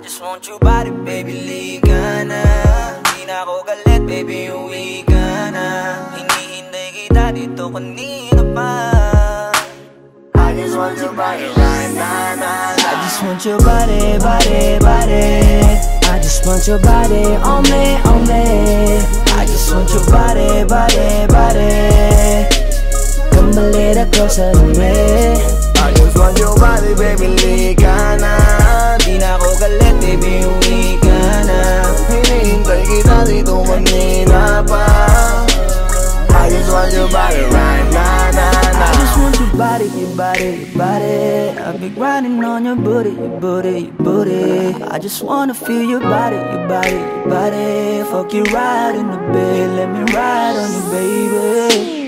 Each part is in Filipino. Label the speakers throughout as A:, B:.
A: just want your body, baby, liga na. Di na ako galit, baby, uwi ka na. Hinihintay kita dito kanina pa. I just want your body right now. I just want your body, body, body. I just want your body on me, on me. I just want your body, body, body. Come a little closer to me. I just want your body, baby, liga na. Di na ako galit, baby, uwi ka na. Hinihintay kita dito kanina pa. I just want your body right now, I just want your body, your body, your body. I've been grinding on your booty, your booty, your booty. I just wanna feel your body, your body, your body. Fuck you right in the bed, let me ride on you, baby.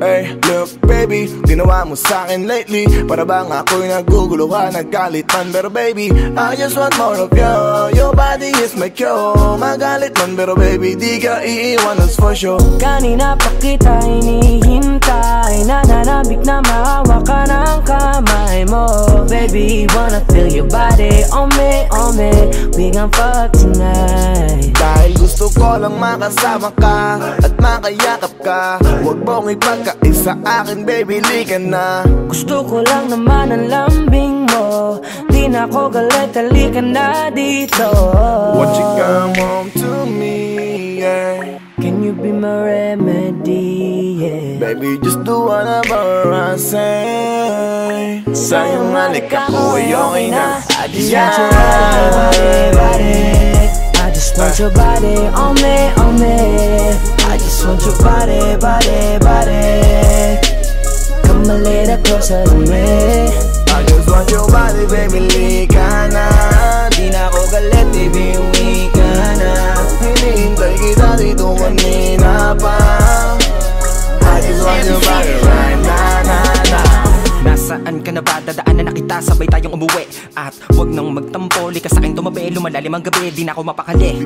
B: Hey, look baby, ginawa mo sa'kin lately. Para bang ako'y nagugulo ka, nagkalitan. Pero baby, I just want more of you. Your body is my cure. Magalit man pero baby, di ka iiwan, that's for sure.
A: Kanina pa kita hinihintay, nananabik na maawa ka ng kamay mo. Baby, wanna feel your body on me, on me. We gon' fuck tonight.
B: Dahil gusto ko lang makasama ka at makayakap ka. Huwag mong ipagkaisa akin, baby, liga na.
A: Gusto ko lang naman ang lambing mo. Di na ako galit, halika na dito.
B: Won't you come home to me, yeah.
A: Can you be my remedy, yeah.
B: Baby, just do whatever I say. Sa'yong halika ko ay okay na.
A: I just want your body, body. I just want your body on me, on me. I just want your body, body, body. Come a little closer to me.
B: I just want your body, baby, liga na.
A: Di na ako galit, baby, uwi ka na.
B: Hinihintay kita dito kanina pa. I just want your body right now.
C: Nasaan ka na ba? Dadaanan na kita, sabay tayong umuwi. At wag nang magtampo, likas sa'kin tumabi. Lumalalim ang gabi, di na ako mapakali.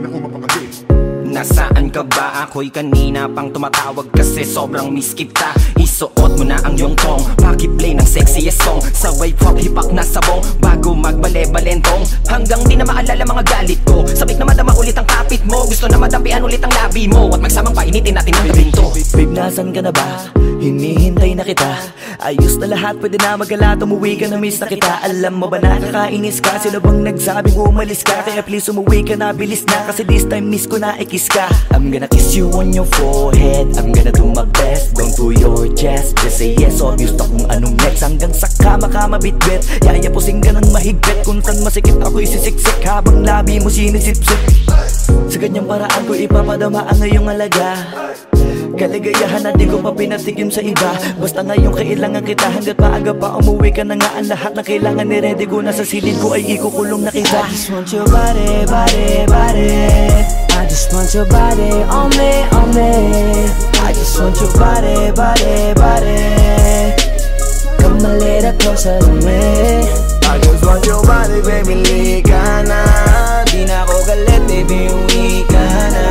C: Nasaan ka ba? Ako'y kanina pang tumatawag kasi sobrang miss kita. Isuot mo na ang iyong tong, pakiplay ng sexiest song. Sabay pop hipak na sabong, bago magbale-balentong. Hanggang di na maalala mga galit ko. Sabik na madama ulit ang kapit mo. Gusto na madampian ulit ang labi mo. At magsamang painitin natin ang gabing to.
A: Babe, nasan ka na ba? Hinihintay na kita. Ayos na lahat, pwede na magala. Umuwi ka na, miss na kita. Alam mo ba nakakainis ka? Sino bang nagsabing umalis ka? Kaya please umuwi ka na, bilis na. Kasi this time miss ko na ikiss ka. I'm gonna kiss you on your forehead. I'm gonna do my best, down to your chest. Just say yes, obvious na kung anong next. Hanggang sa kama ka mabitbit. Yayapusing ka ng mahigpit. Kung saan masikip ako'y sisiksik, habang labi mo sinisipsip. Sa ganyang paraan ko ipapadama ang ngayong alaga. Kaligayahan na di ko pa pinatigim sa iba. Basta ngayon kailangan kita. Hanggat maaga pa umuwi ka na nga. Ang lahat na kailangan ni-ready ko na sa silid ko ay ikukulong na kita. I just want your body, body, body. I just want your body on me, on me. I just want your body, body, body. Come a little closer to me.
B: I just want your body, baby, liga na.
A: Di na ako galit, baby, uwi ka na.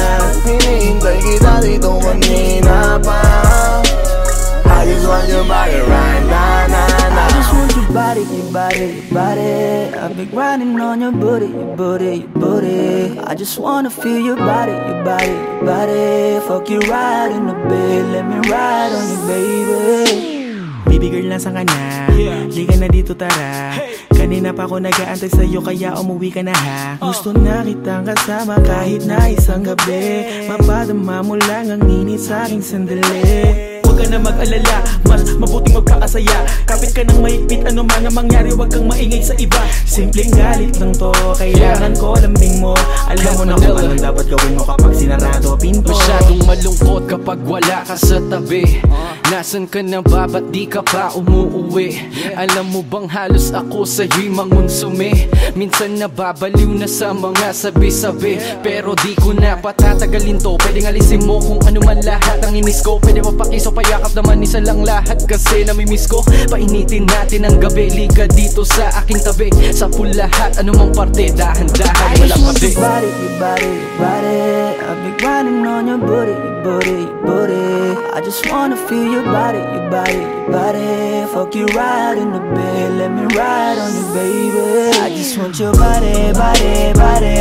B: Hinihintay kita dito kanina pa. I just want your body right now.
A: I just want your body, your body, your body. I've been grinding on your booty, your booty, your booty. I just wanna feel your body, your body, your body. Fuck you right in the bed, let me ride on you, baby.
D: Baby girl, nasa ka na? Liga na dito, tara. Kanina pa ako nag-aantay sa'yo, kaya umuwi ka na ha. Gusto na kitang kasama kahit na isang gabi. Mapadama mo lang ang init sa'king sandali. Huwag ka na mag-alala, mas mabuting magpakasaya. Kapit ka ng mahigpit, ano man ang mangyari, huwag kang maingay sa iba. Simpleng galit lang to, kailangan ko lambing mo. Alam mo na kung anong dapat gawin mo kapag sinarado pinto.
E: Masyadong malungkot kapag wala ka sa tabi. Nasaan ka na ba? Ba't di ka pa umuuwi? Alam mo bang halos ako sa'yo'y mangonsume? Minsan nababaliw na sa mga sabi-sabi. Pero di ko na patatagalin to. Pwedeng alisin mo kung ano man lahat ang inis ko. Pwede mapakiso, payakap naman isa lang lahat. Kasi namimiss ko. Painitin natin ang gabi. Liga dito sa aking tabi. Sa pool lahat, anumang parte, dahan-dahan, walang pabi.
A: I just want your body, your body, your body. be grinding on your booty, your booty, your booty. I just wanna feel your body, your body, your body. Fuck you right in the bed, let me ride on you, baby. I just want your body, body, body.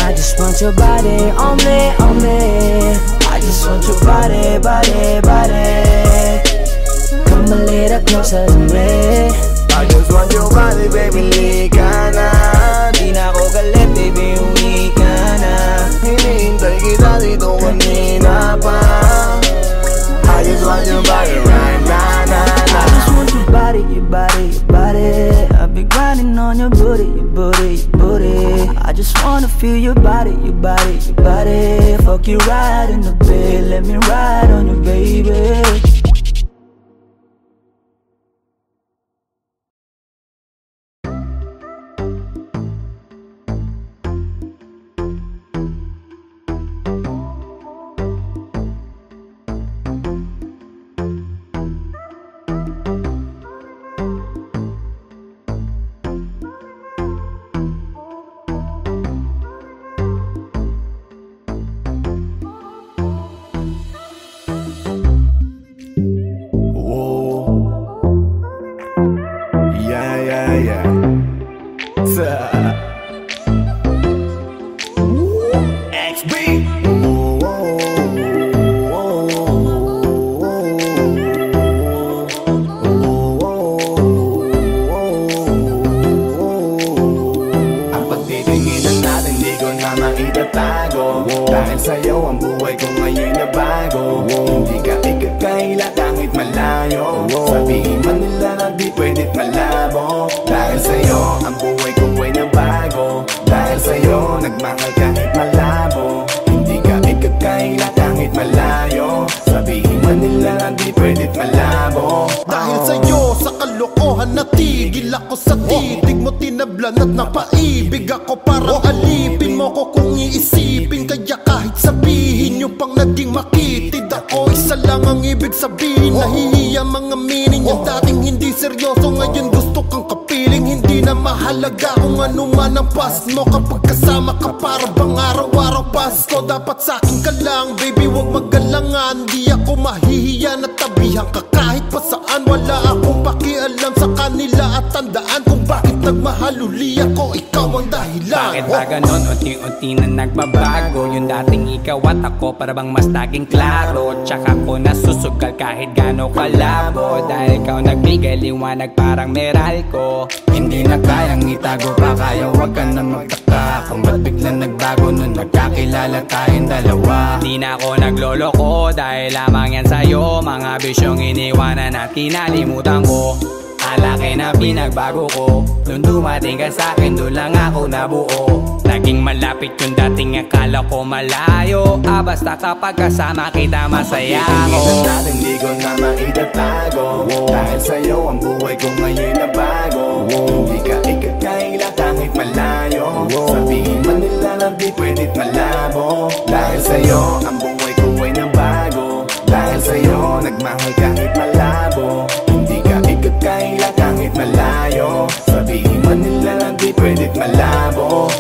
A: I just want your body on me, on me. I just want your body, body, body. Come a little closer to me.
B: I just want your body, baby, lika na.
A: Di na ako galit, baby, uwi ka na.
B: Hinihintay kita dito kanina pa. I just want your body right now.
A: I just want your body, your body, your body. I've been grinding on your booty, your booty, your booty. I just wanna feel your body, your body, your body. Fuck you right in the bed, let me ride on you, baby.
B: Dahil sa'yo ang buhay ko ngayon na bago. Hindi ka ikakaila kahit malayo. Sabihin man nila na di pwedit malabo. Dahil sa'yo ang buhay ko ay nabago. Dahil sa'yo nagmahal kahit malabo. Hindi ka ikakaila kahit malayo. Sabihin man nila na di pwedit malabo.
F: Dahil sa'yo sa kalokohan natigil ako sa titig mo, tinablan at napaibig ako. Parang alipin mo ko kung iisipin. Kaya kahit sabihin nyo pang naging makitid ako, isa lang ang ibig sabihin. Nahihiya mga meaning. Yung dating hindi seryoso ngayon gusto kang kapiling. Hindi na mahalaga kung ano man ang past mo. Kapag kasama ka para bang araw-araw Pasko. Dapat sa'kin ka lang baby, wag magalangan. Di ako mahihiya na tabihan ka kahit pa saan. Wala akong pakialam sa kanila at tandaan kung bakit nagmahal uli ako. Ikaw ang dahilan.
E: Bakit ba ganon? Unti-unti na nagbabago. Yung dating ikaw at ako para bang mas naging klaro. Tsaka ko nasusugal kahit gano'ng kalabo. Dahil ikaw nagbigay liwanag parang meral ko. Hindi na kayang itago pa, kaya wag ka na magtaka kung ba't biglang nagbago nung nagkakilala tayong dalawa. Di na ako nagloloko dahil lamang yan sa'yo. Mga bisyong iniwanan at kinalimutan ko. Alaki na pinagbago ko. Nung dumating ka sa'kin, doon lang ako nabuo. Naging malapit yung dating akala ko malayo. Basta kapag kasama kita masaya ako.
B: Hindi ko na maitatago. Dahil sa'yo ang buhay ko ngayon na bago. Hindi ka ikakaila kahit malayo. Sabihin man nila na di pwedit malabo. Dahil sa'yo ang buhay ko ay nabago. Dahil sa'yo nagmahal kahit malabo. Hindi ka ikakaila kahit malayo. Sabihin man nila na di pwedit malabo.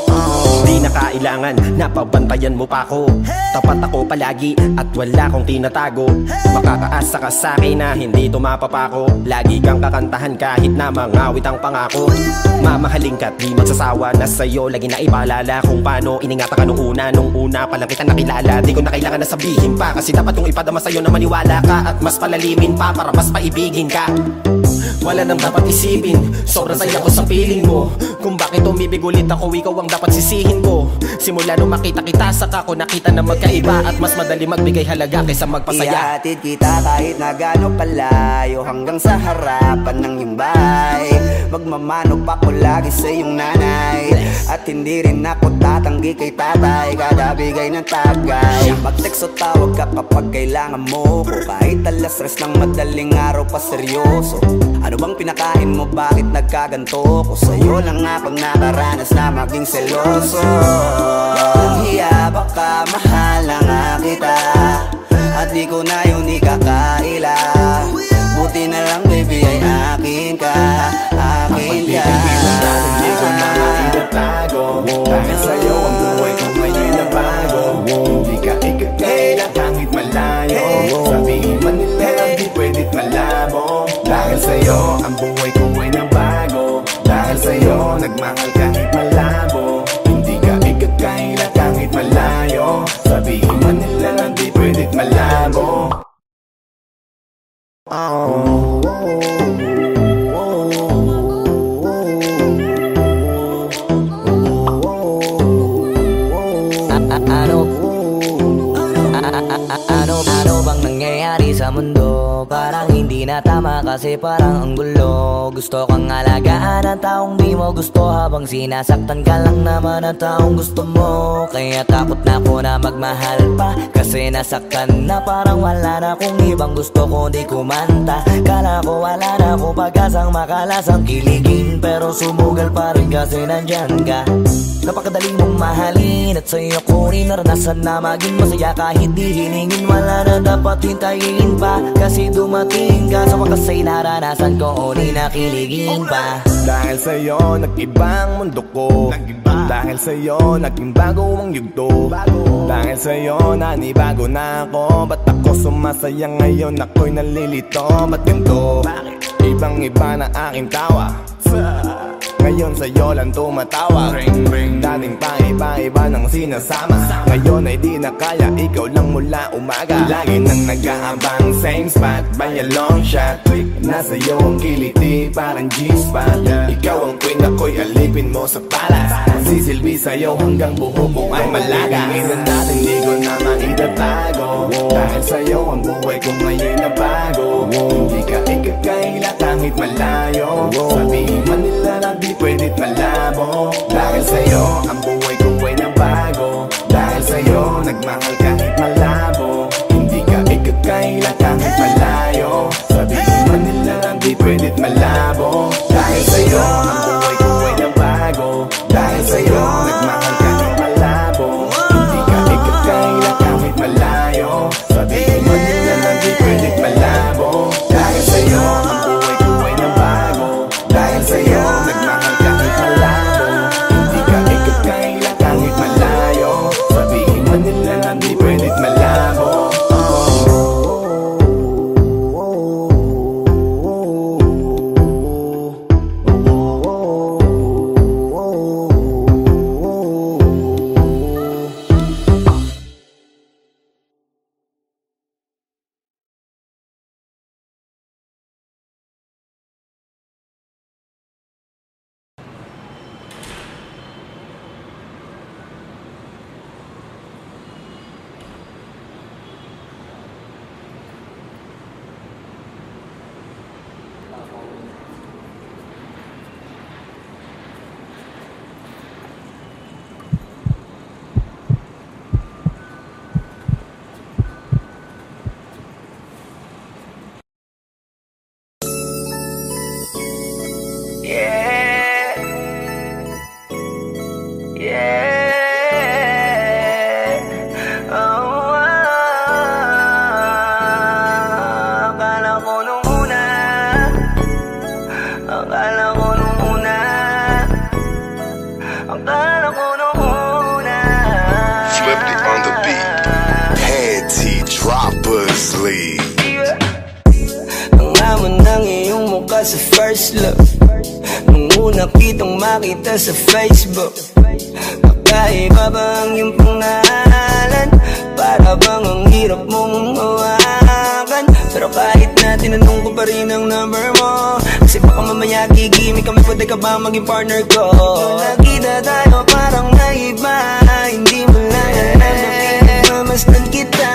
C: Di na kailangan, napabantayan mo pa ako. Tapat ako palagi at wala kong tinatago. Makakaasa ka sa'kin na hindi tumapapako. Lagi kang kakantahan kahit na mangawit ang pangako. Mamahalin ka't di magsasawa na sa'yo. Lagi na ipaalala kung paano iningatan ka nung una pa lang kita nakilala. Di ko na kailangan na sabihin pa, kasi dapat kong ipadama sa'yo na maniwala ka. At mas palalimin pa para mas paibigin ka. Wala nang dapat isipin, sobrang saya ko sa feeling mo. Kung bakit umibig ulit ako, ikaw ang dapat sisihin ko. Simula nung makita kita, saka ko nakita na magkaiba. At mas madali magbigay halaga kaysa magpasaya.
A: Ihatid kita kahit na gano'ng kalayo, hanggang sa harapan ng iyong bahay. Magmamano pa ko lagi sa iyong nanay. At hindi rin ako tatanggi kay tatay, kada bigay ng tagay. Mag-text o tawag ka pa pag kailangan mo ko. Kahit alas stress ng madaling araw pa seryoso. Ano bang pinakain mo, bakit nagkaganto ko? Sa'yo lang ako nakaranas na maging seloso. Hiya baka mahal na nga kita, at di ko na yun ikakaila. Buti na lang baby ay akin ka, akin ka.
B: Hindi ko na maitatago. Dahil sa'yo ang buhay ko ngayon na bago. Hindi
A: Ano bang nangyayari sa mundo? Parang hindi na tama kasi parang ang gulo. Gusto kang alagaan ang taong di mo gusto, habang sinasaktan ka lang naman ang taong gusto mo. Kaya takot na ako na magmahal pa, kasi nasaktan na parang wala na kung ibang gusto ko di kumanta. Kala ko wala na akong pag-asang makalasang kiligin, pero sumugal pa rin kasi nandyan ka. Napakadali mong mahalin at sa'yo ko rin naranasan na maging masaya kahit di hilingin. Wala na dapat hintayin pa, kasi dumating ka. Sa wakas ay naranasan ko, di nakiligin pa.
B: Dahil sa'yo nag-iba ang mundo ko, dahil sa'yo naging bago ang yugto. Dahil sa'yo nanibago na ako, ba't ako sumasaya ngayon? Ako'y nalilito, ba't ganito? Ibang iba na aking tawa, ngayon sa'yo lang tumatawa. Dating pa iba-iba ng sinasama, ngayon ay di na kaya, ikaw lang mula umaga. Lagi nang nag-aabang, same spot by a long shot. Nasa iyo ang kiliti, parang G-spot. Ikaw ang queen, ako'y alipin mo sa palas. Sisilbi sa'yo hanggang buho ko ay malaga. Inan natin di ko na maitatago, dahil sa'yo ang buhay ko ngayon na bago. Hindi ka ikakaila kahit malayo, sabihin man nila na di pwedit malabo. Dahil sa'yo ang buhay ko ay nabago, dahil sa'yo nagmahal kahit malabo. Hindi ka ikakaila kahit malayo, sabihin man nila na di pwedit malabo. Dahil sa'yo ang buhay ko ay nabago, dahil sa'yo nagmahal kahit malabo. Hindi ka ikakaila kahit malayo, sabihin man nila na di pwedit malabo. Dahil sa'yo ang buhay ko ay nabago, dahil sa'yo nagmahal kahit malabo. Hindi ka ikakaila kahit malayo, sabihin man nila na di pwedit malabo.
A: Sa first love, nung una kitang makita sa Facebook, kakaiba ba ang iyong pangalan? Para bang ang hirap mong mawakan? Pero kahit na tinanong ko pa rin ang number mo, kasi baka mamaya gigimik kami, pwede ka ba maging partner ko? Nung nakita tayo parang naiba, hindi mo lang alam na pinagmamasdan kita.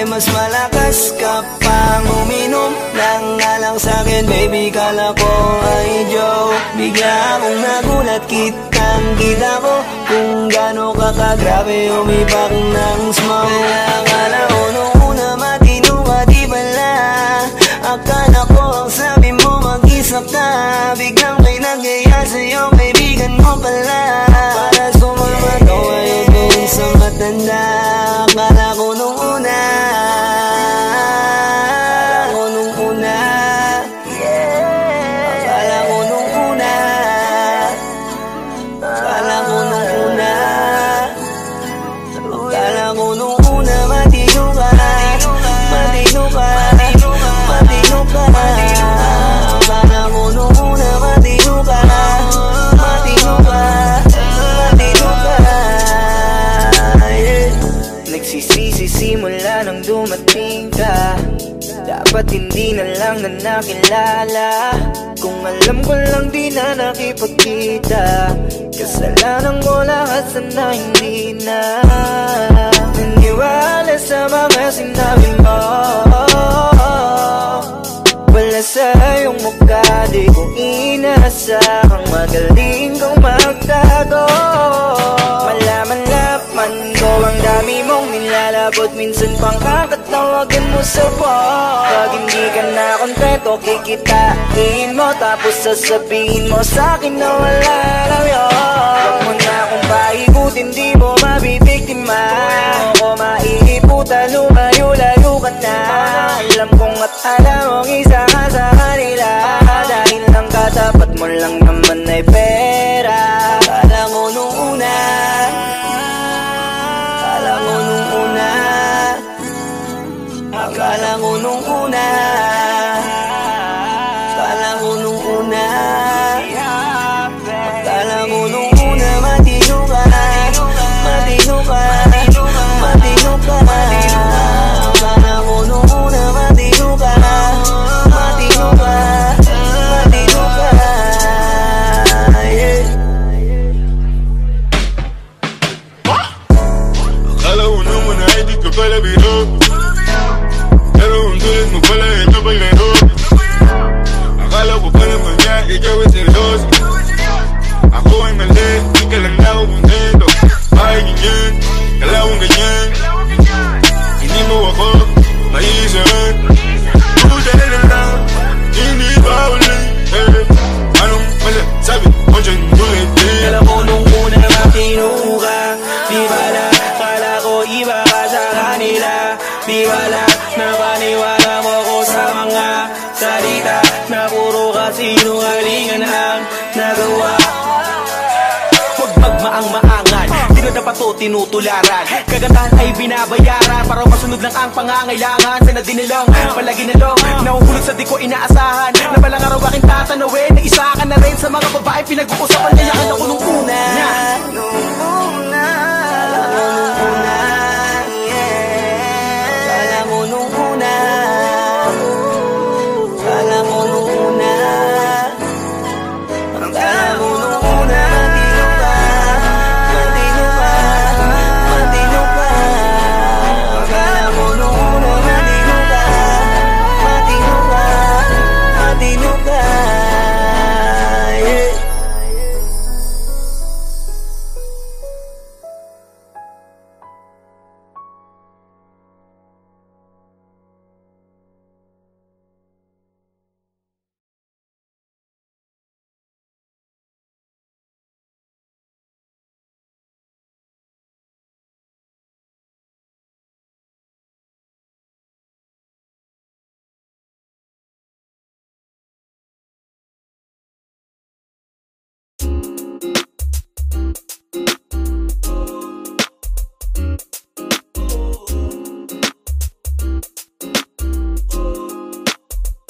A: Mas malakas ka pang uminom ng alang sa'kin, baby, kala ko ay joke. Bigla akong nagulat, kitang-kita ko kung gaano ka kagrabe umipak ng smoke. Kaya akala ko nung una matino ka, di bala. Akala ko ang sabi mo mag-isa ka, biglang may nagaya sa'yo, kaibigan mo pala. Para sumama to ayaw doon sa matanda. Akala ko nung una, simula nang dumating ka, dapat hindi na lang na nakilala. Kung alam ko lang di na nakipagkita, kasalanan ko lahat, sana hindi na naniwala sa mga sinabi mo. Wala sa iyong mukha, di ko inasahang magaling kong magtago. Malaman-laman ko ang dami mong nilalabot, minsan pang kakatawagan mo sa phone. Pag hindi ka na kontento, kikitain mo, tapos sasabihin mo sa'kin na wala lang yun. Huwag mo na akong paikutin, di mo mabibiktima. Huwag mo maiiputan, lumayo-layo ka na. Alam kong at alam mong isa ka sa kanila, dahil lang katapat mo lang naman ay pera. Akala mo nung una, akala mo nung una, akala mo nung una, akala mo nung una, akala mo nung una, matino ka, matino ka, matino ka. Akala mo nung una, matino ka, matino ka, matino ka, yeah.
G: Akala mo nung una ay di ka pala biro, pero ang tulad mo pala ito paglaro. Akala ko pa naman niya, ikaw ay seryoso. Ako ay mali, di ka lang na ako kontento. Bakit ganyan, kalawang ganyan, hindi mo ako maiisan. Puta na lang, hindi ba ulit, anong masasabi mo dyan ulit?
D: Alam ko nung una matino ka, di bala, kala ko iba ka sa kanila. Di bala, napaniwala mo ko sa mga salita na puro kasinungalingan ang nagawa. Huwag magmaang-maangan, di na dapat to tinutularan. Kagandahan ay binabayaran para masunod lang ang pangangailangan. Sana din nilang palagi na lang nahuhulog sa di ko inaasahan, na balang araw aking tatanawin na isa ka na rin sa mga babae pinag-uusapan. Kaya ka na ko nung una,
A: nung una, akala mo nung una, yeah. Akala mo nung una, akala mo nung una, akala mo nung una, matino ka, matino ka, akala mo nung una, matino ka, matino ka, matino ka, yeah.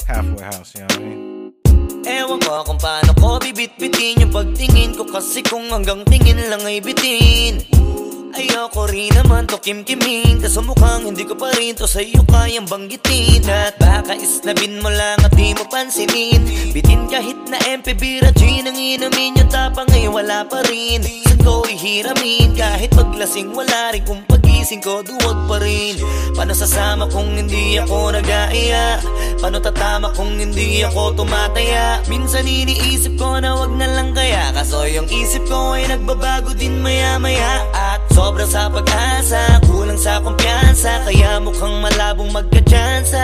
H: Halfway house, you know what I mean?
A: Ewan ko kung paano ko bibit-bitin yung pagtingin ko, kasi kung hanggang tingin lang ay bitin. Ayoko rin naman to kim-kimin, kaso mukhang hindi ko pa rin to sa'yo kayang banggitin. At baka islabin mo lang at di mo pansinin, bitin kahit na MP Bira Gin ang inumin, yung tapang ay wala pa rin. Saan ko ihiramin, kahit paglasing wala rin, kung pagising ko duwag pa rin. Paano sasama kung hindi ako nag-aaya? Paano tatama kung hindi ako tumataya? Minsan iniisip ko na wag na lang kaya, kaso yung isip ko ay nagbabago din maya-maya. At sobra sa pag-asa, kulang sa kumpiyansa, kaya mukhang malabong magka-tsansa.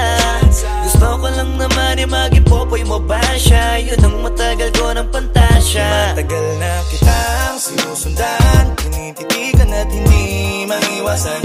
A: Gusto ko lang naman ay mag-ipopoy mo ba siya? Yun ang matagal ko ng pantasya. Matagal na kitang sinusundan, tinititigan at hindi maiwasan,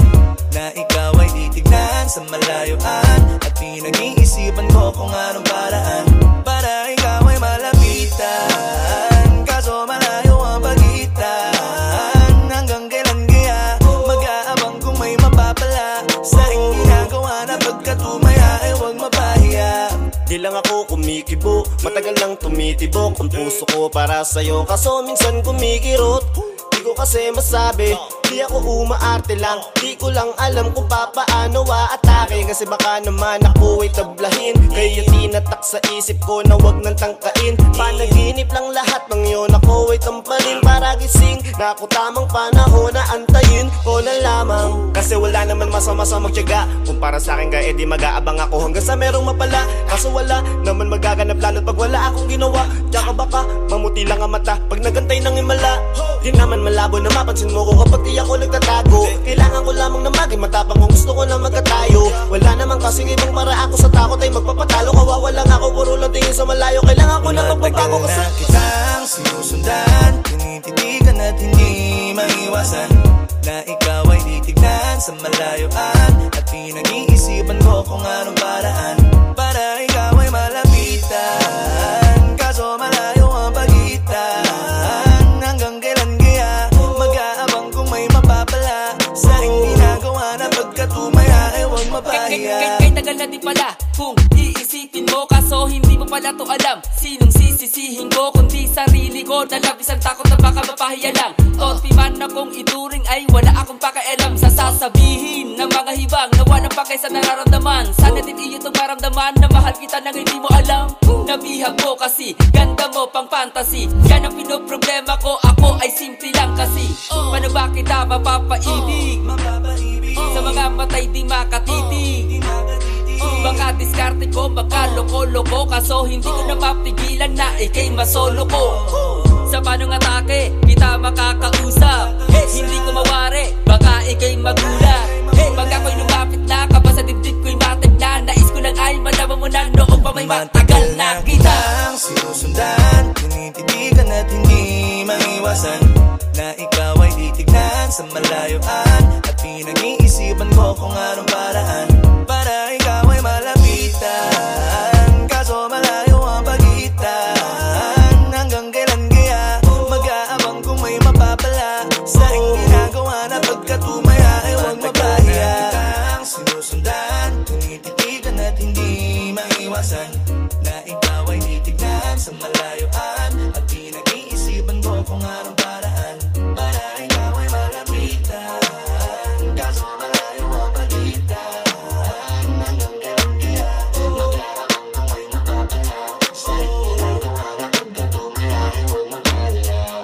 A: na ikaw ay titignan sa malayuan, at pinag-iisipan ko kung anong paraan para ikaw ay malapitan. Kaso malayo ang pagitan, hanggang kailan kaya mag-aabang kung may mapapala sa iyong ginagawa, na pagkatumaya ay huwag mapahiya.
I: Di lang ako kumikibo, matagal lang tumitibok ang puso ko para sa'yo, kaso minsan kumikirot. Di ko kasi masabi Di ako umaarte lang, di ko lang alam kung papaano aatake. Kasi baka naman ako ay tablahin, kaya tinatak sa isip ko na wag nang tangkain. Panaginip lang lahat ng yun, ako ay tampalin para gising na ako tamang panahon na antayin ko na lamang. Kasi wala naman masama sa magtiyaga, kung para sa akin kaya edi mag-aabang ako hanggang sa merong mapala. Kaso wala naman magaganap lalo't pag wala akong ginawa. Tsaka baka mamuti lang ang mata pag nagantay ng himala. Di naman malabo na mapansin mo ko kapag di ako nagtatago. Kailangan ko lamang na maging matapang kung gusto ko na magkatayo. Wala naman kasi ibang para ako sa takot ay magpapatalo. Kawawa lang ako, puro lang tingin sa malayo. Kailangan ko na magbabago kasi
A: na kitang sinusundan, tinititigan at hindi maiwasan na ikaw ay titignan sa malayuan. At pinag-iisipan ko kung anong paraan para ikaw ay malapitan. Kaso malayo ang pagitan, hanggang kailan kaya mag-aabang kung may mapapala sa aking ginagawa na pagkatumaya ay huwag mapahiya.
J: Kay tagal na din pala kung iisipin mo, kaso hindi mo pala to alam. Sinong sisisihin ko kundi sarili ko, na labis ang takot na baka mapahiya lang. Topi man akong ituring ay wala akong pakialam sa sasabihin ng mga hibang na walang pakay sa nararamdaman. Sana din iyo itong maramdaman na mahal kita nang hindi mo alam. Nabihag mo kasi, ganda mo pang fantasy. Yan ang pinoproblema ko, ako ay simple lang kasi. Paano ba kita mapapaibig sa mga matay di makatitig? Baka diskarte ko, baka loko-loko, kaso hindi ko na mapigilan na ikay masolo ko. Sa panong atake, kita makakausap. Hindi ko mawari, baka ikay magulat. Pag ako'y lumapit na, kaba sa dibdib ko'y matig na. Nais ko lang ay malaman mo na noong pa may matagal na kita.
A: Sinusundan, tinititigan at hindi maiwasan na ikaw ay titignan sa malayuan. At pinag-iisipan ko kung anong paraan para ikaw ay malapitan. Kaso malayo ang pagitan, hanggang kailan kaya mag-aabang kung may mapapala sa aking ginagawa na pagkatumaya ay huwag mapahiya. Sinusundan, tinititigan at hindi maiwasan na ikaw ay titignan sa malayuan. At pinag-iisipan ko kung anong paraan para ikaw ay malapitan. Kaso malayo ang pagitan, hanggang kailan kaya mag-aabang kung may mapapala sa aking ginagawa na pagkatumaya ay huwag mapahiya.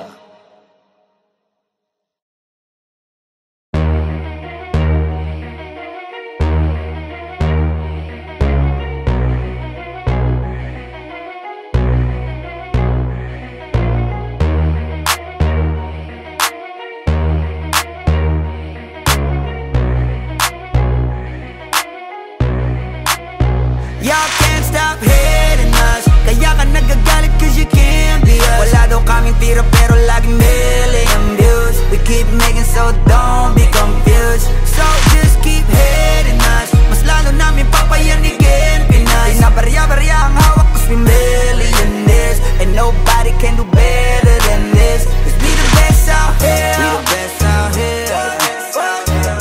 K: Y'all can't stop hating us, kaya ka nagagalit cause you can't be us. Wala daw kaming tira pero laging million views. We keep making so don't be confused. So just keep hating us, mas lalo namin papayanigin Pinas. Di na barya-barya ang hawak cause we millionaires, and nobody can do better than this. Cause we the best out here, we the best out here.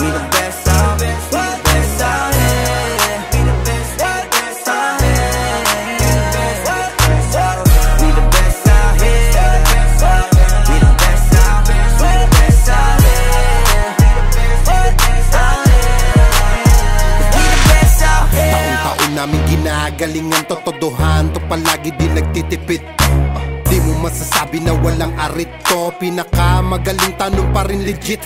K: We the best out, we the best out here. We the best out here. We the best out here. We the best out, we the best out here. We the best out here.
F: Taon-taon namin ginagalingan, totodohan to palagi di nagtitipid. Di mo masasabi na walang arit to, pinakamagaling tanong pa rin legit.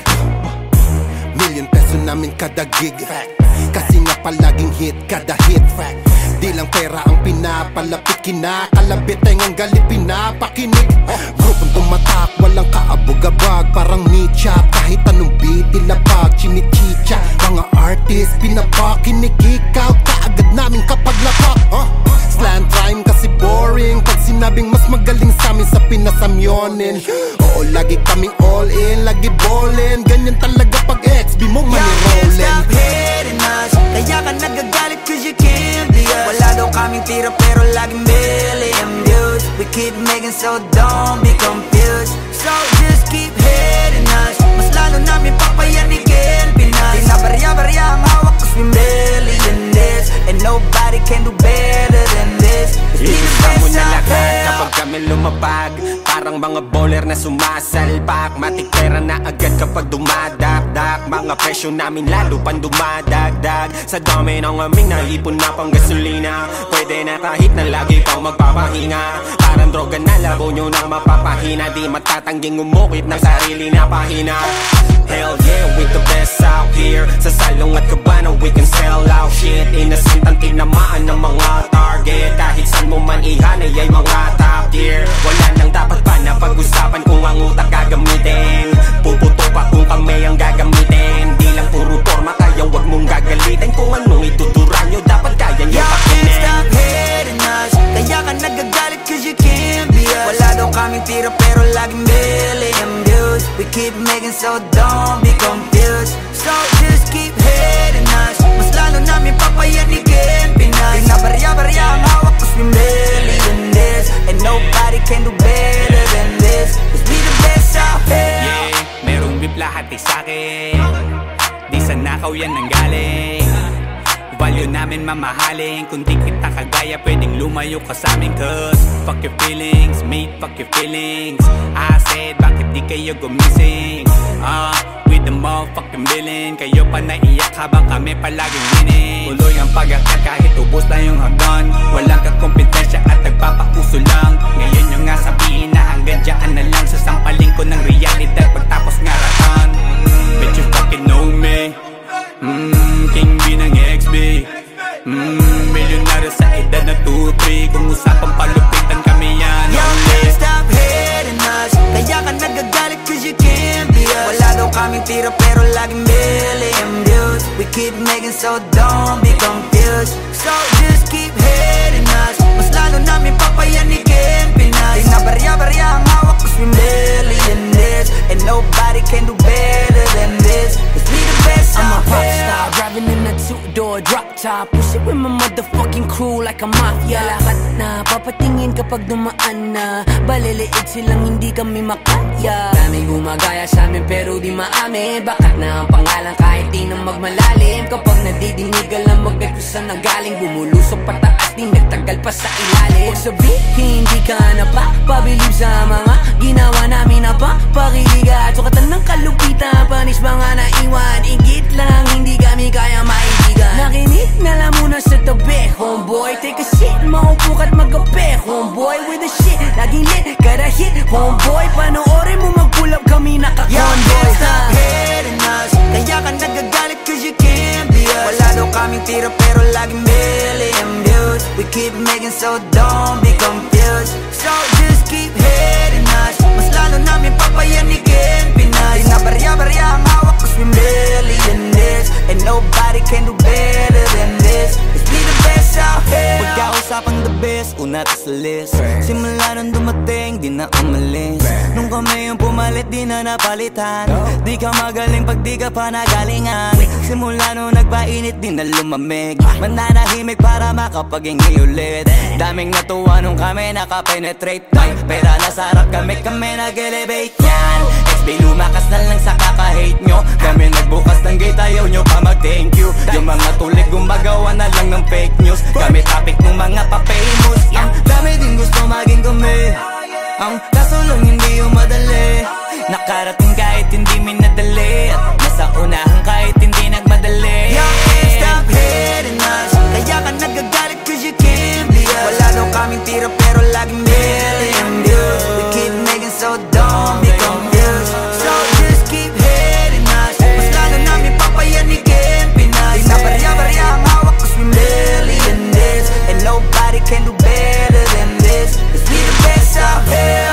F: Million peso namin kada gig, kasi nga palaging hit kada hit. Di lang pera ang pinapalapit, kinakalabit ang galit pinapakinig. Grupong tumatak, walang kaabog-abag, parang mecha, kahit anong beat ilapag, chinichicha. Mga artist pinapakinig, ikaw kaagad namin kapag lapak. Slant rhyme kasi boring, pag sinabing mas magaling sa amin sa pinasamyonin. Oo, lagi kaming all in, lagi ballin', ganyan talaga pag XB mo money rollin'.
K: Stop hating us, kaya ka nagagalit cause you can't be us. Wala daw kaming tira pero laging million views. We keep making so don't be confused. So just keep hating us, mas lalo namin papayanigin Pinas. Di na barya-barya ang hawak cause we millionaires, and nobody can do better than this. Cause we the best out here.
C: Kapag kami lumapag, Parang mga bowler na sumasalpak, matik pera na agad kapag dumadakdak. Mga presyo namin lalo pang dumadagdag sa dami ng aming naipon na pang gasolina. Pwede na kahit na lagi pang magpapahinga, parang droga na labo nyo nang mapapahina. Di matatangging umukit ng sarili na pahina. Hell yeah, with the best out here. Sa salong at kabana we can sell out shit. Innocent ang tinamaan ng mga target. Kahit saan mo man ihanay ay mga top tier. Wala nang dapat pa na pag-usapan kung ang utak gagamitin. Puputo pa kung kami ang gagamitin. Di lang puro forma, kaya wag mong gagalitin. Kung anong ituturan nyo, dapat kaya nyo pakinin.
K: Can't stop hating us, kaya ka nagagalit cause you can't be us. Wala daw kaming tira pero laging million views. We keep making so don't be confused. So just keep hating us, mas lalo namin papayanigin Pinas. Di na barya-barya ang hawak cause we millionaires. And nobody can do better than this, cause we the best out here.
L: Yeah, merong bibla hati sa'kin, di sa nakaw yan ang galing. Value namin mamahalin, kung di kita kagaya pwedeng lumayo ka sa amin. Cause fuck your feelings, mate, fuck your feelings. I said, bakit di kayo gumising? With the motherfucking villain, kayo pa naiyak habang kami palaging winning. Tuloy ang pag-akat kahit ubos na yung hagdan. Walang kakompetensya at nagpapakuso lang. Ngayon yung nga sabihin na hanggang dyan na lang. Sasampaling ko ng realidad pagtapos ngaratan. Bet you fucking know me. King B ng XB. Milyonaryo sa edad na 2-3. Kung usapang palupitan kami yan.
K: Y'all can't stop hating us, kaya ka nagagalit cause you can't be us. Wala daw kaming tira pero laging million views. We keep making so don't be confused. So just keep hating us, mas lalo namin papayanigin Pinas. Di na barya-barya ang hawak cause we millionaires. And nobody can do better than this, cause we the best out here. I'm a pop star, driving in a two-door drop top. Push it with my motherfucking crew like a mafia. Lakat na, papatingin kapag dumaan na. Baliliit silang hindi kami makaya. Daming gumagaya sa amin pero di maamin. Bakat na ang pangalan kahit di na magmalalim. Kapag nadidinig alam magnet kung saan nanggaling. Bumulusok pataas di nagtagal pa sa ilalim. Huwag sabihin hindi ka na pa pabilib sa mga ginawa namin na pa pakiliga. Sukatan ng kalupitan, panis mga naiwan. Igit lang, hindi kami kaya maibigan. Nakinig na lang muna sa tabi, homeboy. Take a shit, maupo ka't magabi, homeboy. With the shit, laging lit, kada hit, homeboy. Panoorin mo mag-pull up kami naka-convoy. Y'all can't stop hating us, kaya ka nagagalit cause you can't be us. Wala daw kaming tira pero laging million views. We keep making so don't be confused. So just keep hating us, mas lalo namin papayanigin Pinas. Di na barya-barya ang hawak cause we millionaires. And nobody can do better than this, cause we the best out here. Pagkausapang the best, una to sa list. Simula nung dumating, di na umalis. Nung kami yung pumalit, di na napalitan. Di ka magaling pag di ka pa nagalingan. Simula nung nagpainit, di na lumamig. Mananahimik para makapaghingi ulit. Daming natuwa nung kami nakapenetrate. Pera na sarap kami nag-elevate yan. XB lumakas na lang sa kaka-hate nyo. Kami nagbukas ng gate, ayaw nyo pa mag-thank you. Yung mga tulik gumagawa na lang ng fake news. Kami topic ng mga pa-famous. Ang dami din gusto maging kami. Ang kaso lang hindi yung madali. Nakarating kahit hindi minadali. At nasa unahan kahit hindi nagmadali. Y'all can't stop hating us, kaya ka nagagalit cause you can't be us. Wala daw kaming tira pero laging million views. We keep making so don't be confused. So just keep hating us, mas lalo namin papayanigin Pinas. Di na barya-barya ang hawak cause we millionaires. And nobody can do better than this, cause we the best out here.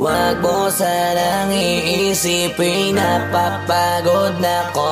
K: Wag mo sanang iisipin, napapagod na ko.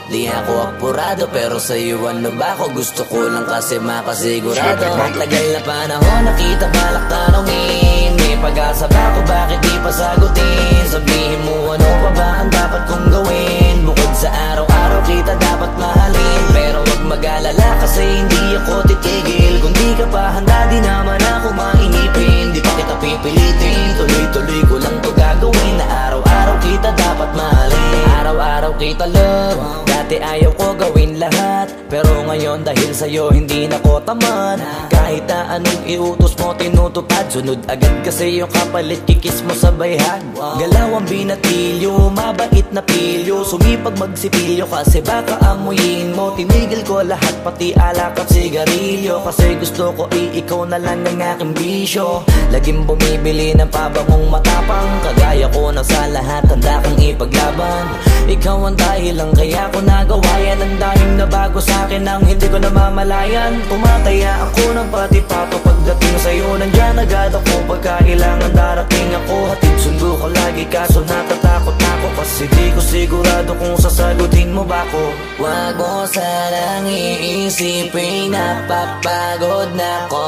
K: Di ako apurado pero sa'yo ano ba ako? Gusto ko lang kasi makasigurado. Matagal na panahon nakita balak tanongin, may pag-asa ba ako bakit di pa sagutin? Sabihin mo ano pa ba ang dapat kong gawin? Bukod sa araw-araw kita dapat mahalin, pero wag mag-alala kasi hindi ako titigil. Kung di ka pa handa di naman ako mainipin, di pa kita pipilitin, tuloy-tuloy ko lang to gagawin. Na araw-araw kita dapat mahalin, araw-araw kita love. Dati ayaw ko gawin lahat, pero ngayon dahil sa'yo hindi na ko tamad. Kahit na anong iutos mo tinutupad, sunod agad kasi yung kapalit kikis mo sa bayhag. Galaw ang binatilyo, mabait na pilyo, sumipag magsipilyo kasi baka amuyin mo. Tinigil ko lahat pati alak at sigarilyo, kasi gusto ko ikaw na lang ang aking bisyo. Laging bumibili ng pabangong matapang, kagaya ko na sa lahat handa kang ipaglaban. Ikaw ang dahilan kaya ko nagawa yan, ang daming nabago sa'kin ang hindi ko namamalayan. Tumataya ako ng pati pato pagdating sa'yo, nandyan agad ako pagka kailangan darating ako. Hatid sundo ko lagi kaso natatakot ako, kasi di ko sigurado kung sasagutin mo ba ko. Wag mo sanang iisipin, napapagod na ko.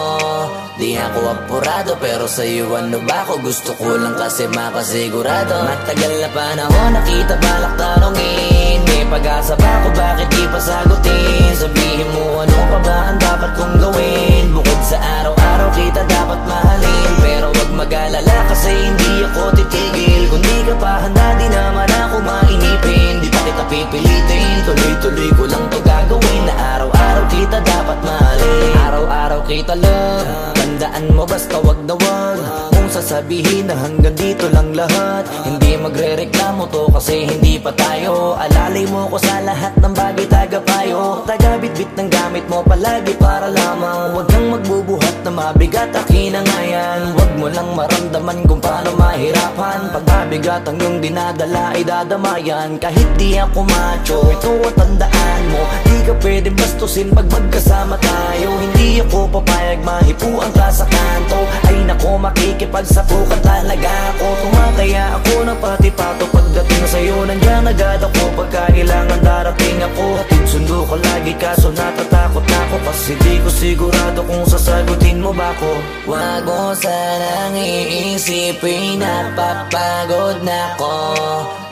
K: Di ako apurado pero sa'yo ano ba ako? Gusto ko lang kasi makasigurado. Matagal na panahon nakita balak tanongin, may pag-asa ba ako bakit di pa sagutin? Sabihin mo ano pa ba ang dapat kong gawin? Bukod sa araw-araw kita dapat mahalin, pero wag mag-alala kasi hindi ako titigil. Kung di ka pa handa di naman ako mainipin, di pa kita pipilitin, tuloy-tuloy ko lang to gagawin. Na araw-araw kita dapat mahalin, araw-araw kita love. Tandaan mo basta wag na wag mong sasabihin na hanggang dito lang lahat. Hindi magre-reklamo to kasi hindi pa tayo. Alalay mo ko sa lahat ng bagay tagapayo. Taga-bitbit ng gamit mo palagi para lamang wag kang magbubuhat na mabigat akin ang ayan. Wag mo lang maramdaman kung paano mahirapan, pag mabigat ang iyong dinadala ay dadamayan. Kahit di ako macho, ito at tandaan mo, di ka pwede bastusin pag magkasama tayo. Hindi ako papayag mahipuan ka sa kanto, ay nako makikipagsapukan talaga ako. Tumataya ako ng pati pato pagdating sa'yo, nandyan agad ako pagka kailangan darating ako. Hatid sundo ko lagi kaso natatakot na ako, kasi di ko sigurado kung sasagutin mo ba ko. Wag mo sanang iisipin, napapagod na ko.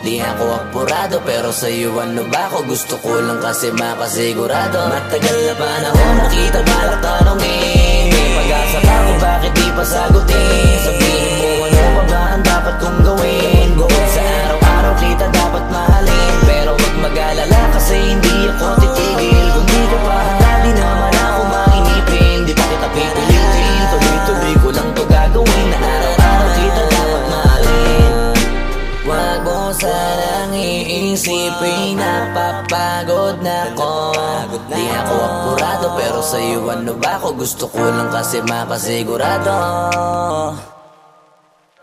K: Di ako apurado pero sa'yo ano ba ako? Gusto ko lang kasi makasigurado. Matagal na panahon nakita balak tanongin, may pag-asa ba ako bakit di pa sagutin? Sabihin mo ano pa ba ang dapat kong gawin? Bukod sa araw-araw kita dapat mahalin, pero wag mag-alala kasi hindi ako titigil. Kung di ka pa handa di naman ako mainipin, di pa kita pipilitin, tuloy-tuloy ko lang to gagawin. Na araw-araw kita dapat mahalin. Wag mo sanang iisipin, napapagod na ko. Di ako apurado pero sa'yo ano ba ako? Gusto ko lang kasi makasigurado.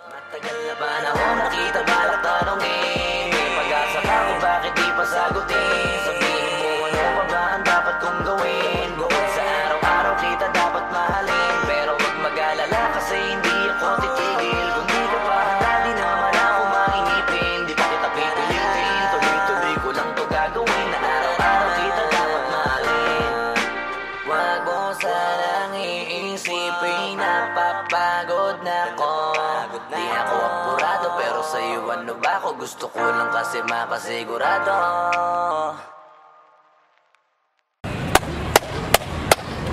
K: Matagal na panahon nakita balak tanongin, may pag-asa ba ako bakit di pa sagutin? Sabihin mo ano pa ba ang dapat kong gawin? Bukod sa araw-araw kita dapat mahalin, pero wag mag-alala kasi hindi ako titigil. Kung di ka pa handa di naman ako mainipin, di pa kita pipilitin, tuloy-tuloy ko lang to gagawin. Na araw-araw kita dapat mahalin. Wag mo sanang iisipin, napapagod na ko. Di ako apurado pero sa'yo ano ba ako? Gusto ko lang kasi makasigurado.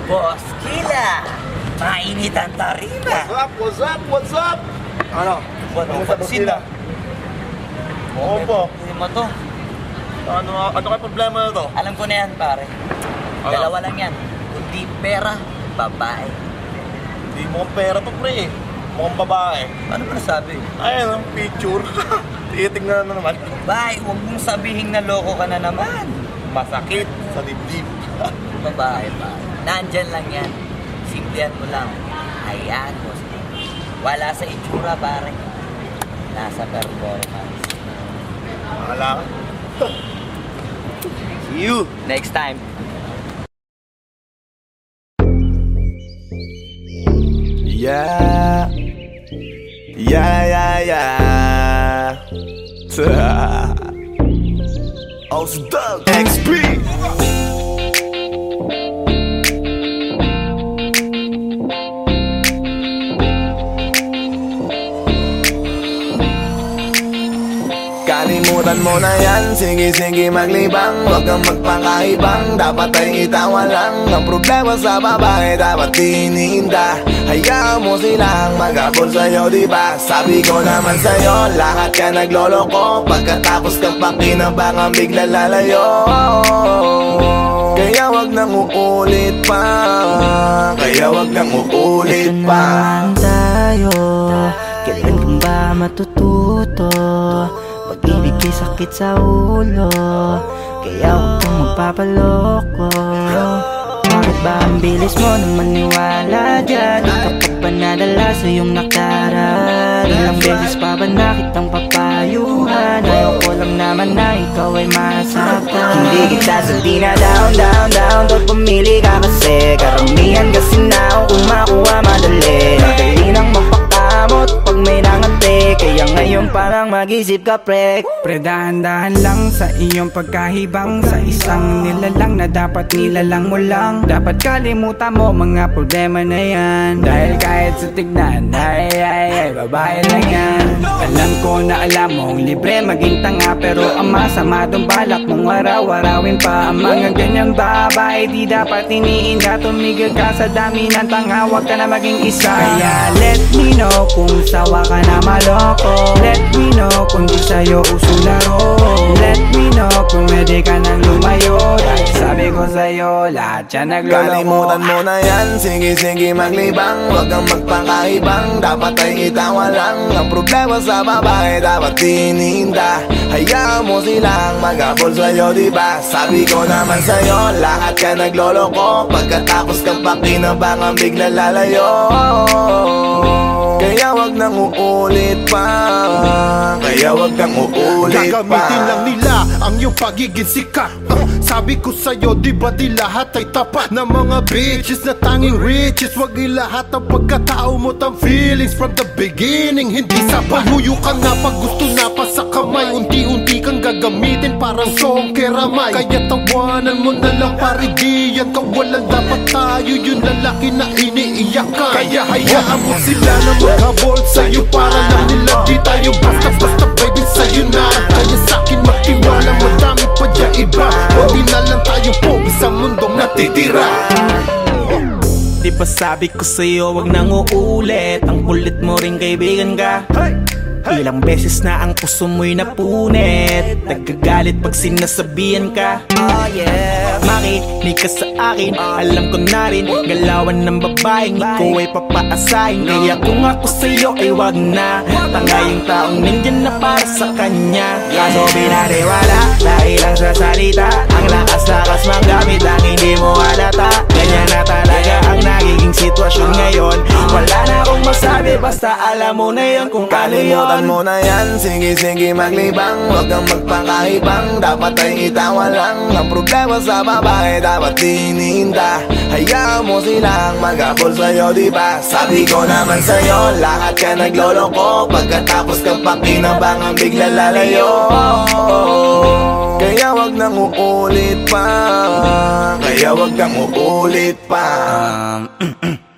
M: Boss Kila, mainit ang tarima.
B: What's up? What's up? What's up? Ano?
M: Ano pansin na?
B: Oo po.
M: Hindi mo to.
B: Ano kayo problema na to?
M: Alam ko na yan pare.
B: Ano?
M: Dalawa lang yan. Kundi pera, babae.
B: Hindi mo kong pera to pre. Mukhang babae.
M: Ano ba nasabi?
B: Ayun ang picture. Titignan na naman.
M: Babae, huwag mong sabihin na loko ka na naman.
B: Masakit sa dibdib.
M: Babae pa. Nandyan lang yan. Simplihan mo lang. Hayaan mo. Wala sa itsura pare. Nasa performance.
B: Wala ka. See you
M: next time.
B: Yeah. Yeah. Osdog XP. Kalimutan mo na yan, sige maglibang. Huwag kang magpakaibang, dapat ay itawa lang. Ang problema sa babae, dapat tinihinda. Hayaan mo silang mag-abol sa'yo, diba? Sabi ko naman sa'yo, lahat ka nagloloko. Pagkatapos kang pakinabangan, bigla lalayo. Kaya wag nang uulit pa.
K: Ito naman tayo, kailan kang ba matututo? Pag-ibig kay sakit sa ulo, kaya huwag kang magpapaloko. Bakit ba ang bilis mo na maniwala dyan? Kapag pa nadala sa iyong nakaraan, ilang beses pa ba na kitang papayuhan? Ayoko lang naman na ikaw ay masaktan. Hindi kita sabi na down pag pumili ka kasi karamihan kasi na kung makuha madali. Madali nang magpakamot pag may nangante, kaya ngayon parang mag-isip ka pre.
E: Dahan-dahan lang sa iyong pagkahibang, sa isang nilalang na dapat nilalang mo lang. Dapat kalimutan mo mga problema na yan, dahil kahit sa tignan ay babae lang yan. Alam ko na alam mong libre maging tanga, pero ang masama dong balak mong araw-arawin pa. Ang mga ganyang babae di dapat iniinda. Tumigil ka sa dami ng tanga, wag ka na maging isa. Kaya let me know kung sawa ka na maloko. Let me know kung di sa'yo uso laro. Let me know kung pwede ka nang lumayo, dahil sabi ko sa'yo lahat yan nagloloko.
B: Kalimutan mo na yan, sige maglibang. Huwag kang magpakaibang, dapat ay itawa lang. Ang problema sa babae, dapat tinihinda. Hayaan mo silang mag-abol sa'yo, diba? Sabi ko naman sa'yo, lahat ka nagloloko. Pagkatapos kang pakinabangan, bigla lalayo. Kaya wag nang uulit pa.
F: Gagamitin lang nila ang iyong pagiging sikat. Sabi ko sa'yo, di ba di lahat ay tapat na mga bitches na tanging riches? Wag ilahat ang pagkatao mo tang feelings from the beginning. Hindi sapat, huyo ka na pag gusto na pa sa kamay. Unti-unti kang gagamitin parang song keramay. Kaya tawanan mo na lang pare, di yan kawalan. Dapat tayo yung lalaki na iniiyakan. Kaya hayaan mo sila na maghabol sa'yo, para lang nila di tayo basta-basta baby sa'yo na. Kaya sa'kin magtiwala, madami pa dyan iba. Hindi na lang tayo pogi sa mundong natitira.
D: Di ba sabi ko sa'yo wag nang uulit? Ang kulit mo rin kaibigan ka. Ilang beses na ang puso mo'y napunit. Nagkagalit pag sinasabihan ka. Makinig ka sa akin, alam ko na rin galawan ng babaeng ikaw ay papaasahin. Kaya kung ako sa'yo ay wag na. Tanga yung taong nandyan na para sa kanya. Kaso binariwala dahil lang sa salita. Ang lakas-lakas magamit ang hindi mo halata. Ganyan na talaga ang nagiging sitwasyon ngayon. Wala na akong masabi, basta alam mo na yun kung ano yun.
B: Kalimutan mo na yan, sige maglibang. Huwag kang magpakaibang, dapat ay itawa lang. Ang problema sa babae, dapat tinihinda. Hayaan mo silang mag-abol sa'yo, diba? Sabi ko naman sa'yo, lahat ka nagloloko. Pagkatapos kang pakinabangan, bigla lalayo. Kaya wag nang uulit pa.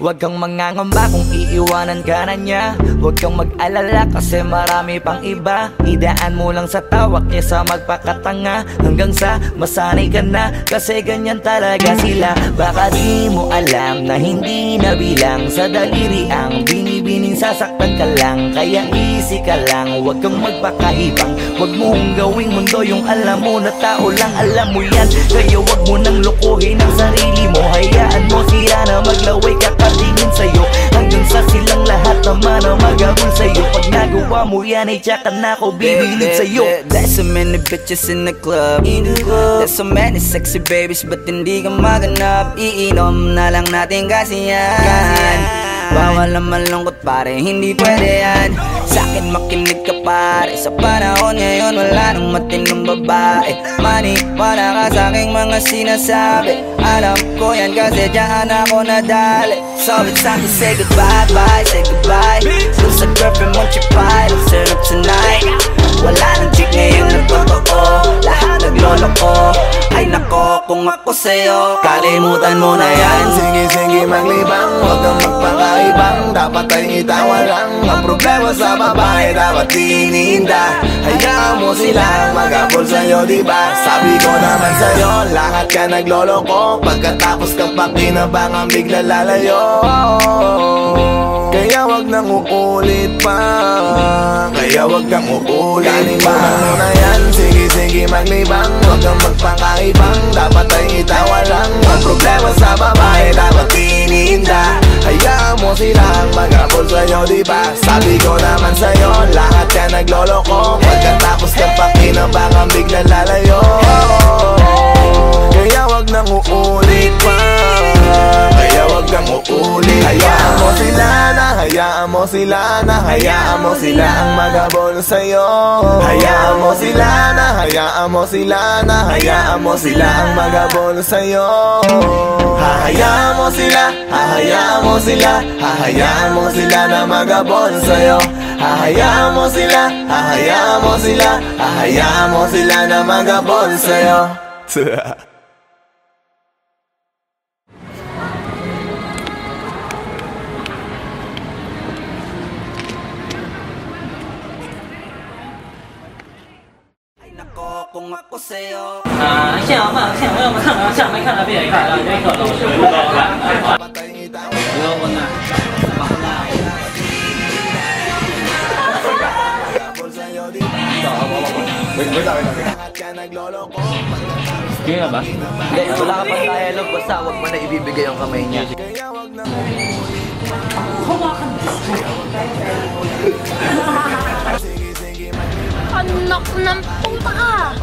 M: Huwag kang mangangamba kung iiwanan ka na niya. Huwag kang mag-alala kasi marami pang iba. Idaan mo lang sa tawak niya sa magpakatanga, hanggang sa masanay ka na, kasi ganyan talaga sila. Baka di mo alam na hindi na bilang sa daliri ang binibining sasaktan ka lang. Kaya easy ka lang, huwag kang magpakahibang. Huwag mong gawing mundo yung alam mo na tao lang alam mo yan. Kaya huwag mo nang lokohin ang sarili mo. Hayaan mo sila na maglaway kakatingin sa'yo, hanggang sa silang lahat naman ang mag-abol sa'yo. Pag nagawa mo yan ay tsaka na ako bibilid sa'yo.
K: There's so many bitches in the club. There's so many sexy babies, but hindi ka maganap. Iinom na lang natin kasi yan. Bawal na malungkot pare, hindi pwede yan.
M: Sa'kin makinig ka pare, sa panahon ngayon wala nang matinong babae. Maniwala ka sa'king mga sinasabi, alam ko yan kasi dyan ako nadali. So it's time to say goodbye, bye, say goodbye. Dun sa girlfriend mo chipay, ang sarap tonight. Wala nang chick ngayon nagtotoo, lahat naglolo ko. Ay nako, kung ako sa'yo, kalimutan mo na yan.
B: Sige maglibang, huwag kang magpakaibang. Dapat ay itawa lang, ang problema sa babae dapat iniinda. Hayaan mo sila mag-abol sa'yo, diba? Sabi ko naman sa'yo, lahat ka naglolo ko. Pagkatapos kang pakinabangan bigla lalayo. Kaya wag nang uulit pa, kaya wag nang uulit pa. Mo na yan, sige maglibang, huwag kang magpakaibang. Dapat ay itawa lang, ang problema sa babae dapat iniinda. Hayaan mo silang mag-abol sa'yo, diba? Sabi ko naman sa'yo, lahat ka naglolo ko. Pagkatapos kang pakinabangan bigla lalayo. Kaya wag nang uulit pa, kaya wag kang uulit. Hayaan mo sila na, hayaan mo sila na, hayaan mo sila ang mag-abol sa'yo. Hayaan mo sila na, hayaan mo sila na, hayaan mo sila ang mag-abol sa'yo. Hahayaan mo sila, hahayaan mo sila, hahayaan mo sila na mag-abol sa'yo. Hahayaan mo sila, hahayaan mo sila, hahayaan mo sila na mag-abol sa'yo.
M: Kung ako sa'yo,
N: 现在放，现在我们看了，下面看了别看了，这个老师不高了。不要问了。
M: Kaya ba? Hindi, wala ka pang dialogue, basta wag mo na ibibigay yung kamay niya.
O: Anak ng puta ka!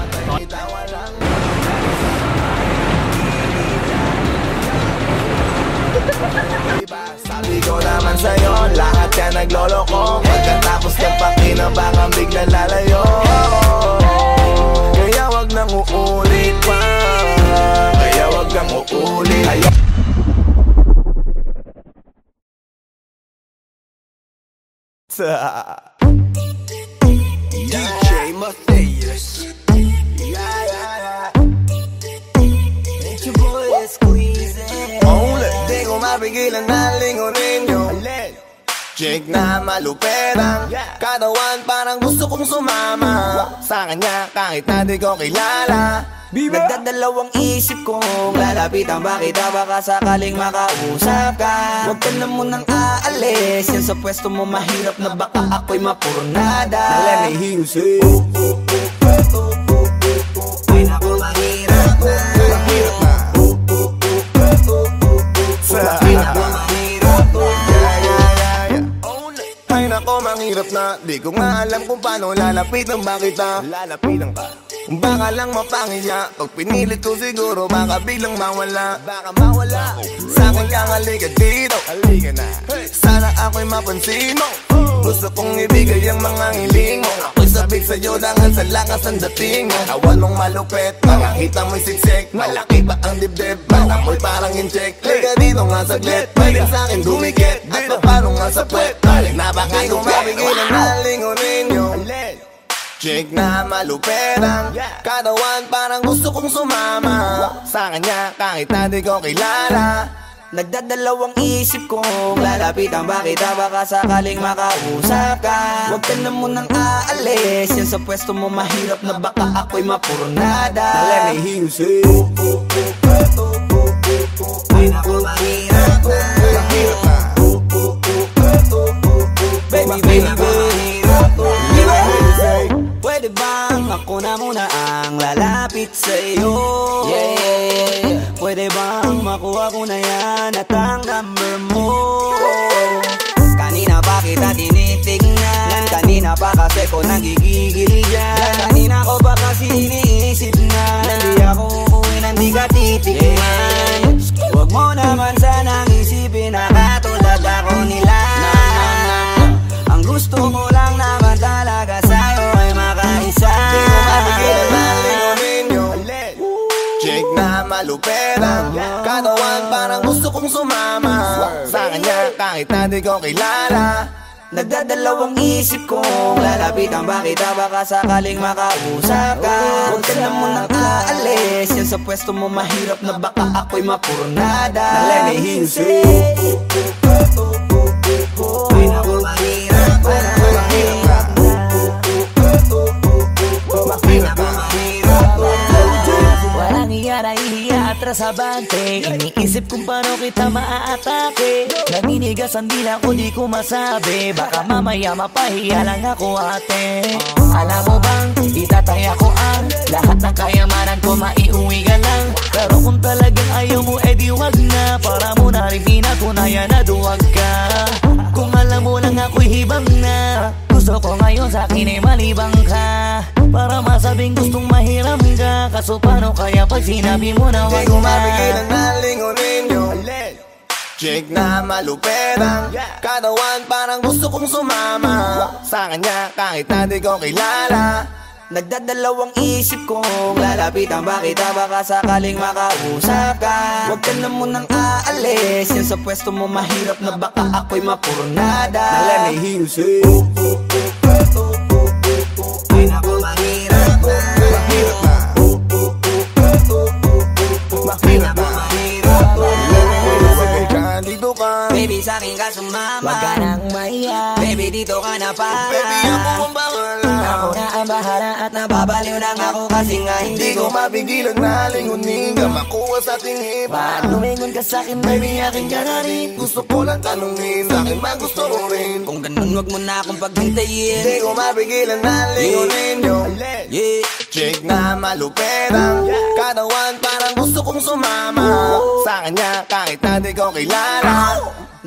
B: Sabi ko naman sa'yo, lahat ka naglolo ko. Pagkatapos kang pakinabangan bigla lalayo. Kaya wag nang uulit pa, kaya wag kang uulit. DJ Mateus. Make your boy squeeze it. Di ko mapigilan na lingunin yung chick na maluperang katawan, parang gusto kong sumama sa kanya kahit na di ko kilala.
M: Nagdadalawang isip kong lalapitan ba kita, baka sakaling makausap ka. Huwag ka na munang aalis, yan sa pwesto mo mahirap na baka ako'y mapurnada.
B: Nalanihius eh.
M: Ay naku, mahirap na.
B: Mahirap na. Ay nako, mahirap na. Di ko nga alam kung paano lalapitan ba kita. Lalapitan ka. Baka lang mapangiya, pag pinilit ko siguro baka biglang mawala. Baka mawala. Sa'kin kang halika dito, halika na. Sana ako'y mapansin mo. Gusto kong ibigay ang mga hiling mo. Ako'y sabik sa'yo dahil sa lakas ang dating mo. Awan mong malupet, makakita mo'y siksik. Malaki ba ang dibdib, mata mo'y parang incheck. Liga dito nga saglit, pwede sa'kin dumikit. At paano nga sa puwet, balik na baka tumabigilan na lingunin yung chick na maluperang katawan, parang gusto kong sumama sa kanya kahit na di ko kilala.
M: Nagdadalawang isip kong lalapitan ba kita, baka sakaling makausap ka. Huwag ka na munang aalis, yan sa pwesto mo mahirap na baka ako'y mapurnada.
B: Nalanihius eh.
M: Ay naku, mahirap na.
B: Mahirap na.
M: Baby, mahirap na. Pwede bang ako na muna ang lalapit sa'yo? Yeah. Pwede bang makuha ko na yan at ang number mo? Kanina pa kita tinitignan, kanina pa kasi ko nagigigil dyan. Kanina ko pa kasi iniisip na hindi ako uuwi, hindi ka titignan. Huwag mo naman sanang isipin na katulad ako nila. Ang gusto ko lang na
B: kong sumama sa kanya kahit na di ko kilala.
M: Nagdadalawang isip kong lalapitan ba kita, baka sakaling makausap ka. Huwag ka na munang aalis, yan sa pwesto mo mahirap na baka ako'y mapurnada. Now let me hear you say ay naku mahirap na, mahirap na, ay naku mahirap na. Walang iya na ihiya atras abante, iniisip kung paano kita maaatake. Naninigas ang dila ko di ko masabi, baka mamaya mapahiya lang ako ate. Alam mo bang itatay ako ang lahat ng kayamanan ko, maiuwi ka lang. Pero kung talagang ayaw mo edi wag na, para mo na rin pinatunayan na duwag ka. Kung alam mo lang ako'y hibang na, gusto ko ngayon sa akin ay malibang ka, para masabing gustong mahiram ka. Kaso paano kaya pag sinabi mo na wag na?
B: Di ko mapigilan na lingunin yung chick na malupit ang katawan, parang gusto kong sumama sa kanya kahit na di ko kilala.
M: Nagdadalawang isip kong lalapitan ba kita, baka sakaling makausap ka. Huwag ka na munang aalis, yan sa pwesto mo mahirap na baka ako'y mapurnada. Now let me hear you say ay naku mahirap na, mahirap na, mahirap na, mahirap na.
B: Dito ka,
M: baby sa'kin ka sumama, wag ka nang maiya, baby dito ka na para.
B: Baby ako ang bahala,
M: ako na ang bahala at nababaliw lang ako kasi nga
B: hindi ko mapigilan na lingunin ka, makuha sa ating iba.
M: Ba't lumingon ka sa'kin baby, akin ka na rin.
B: Gusto ko lang tanungin, sa'kin ba gusto mo rin?
M: Kung ganun wag mo na akong paghintayin.
B: Di ko mapigilan na lingunin yung chick na malupit ang katawan, parang gusto kong sumama sa kanya kahit na di ko kilala.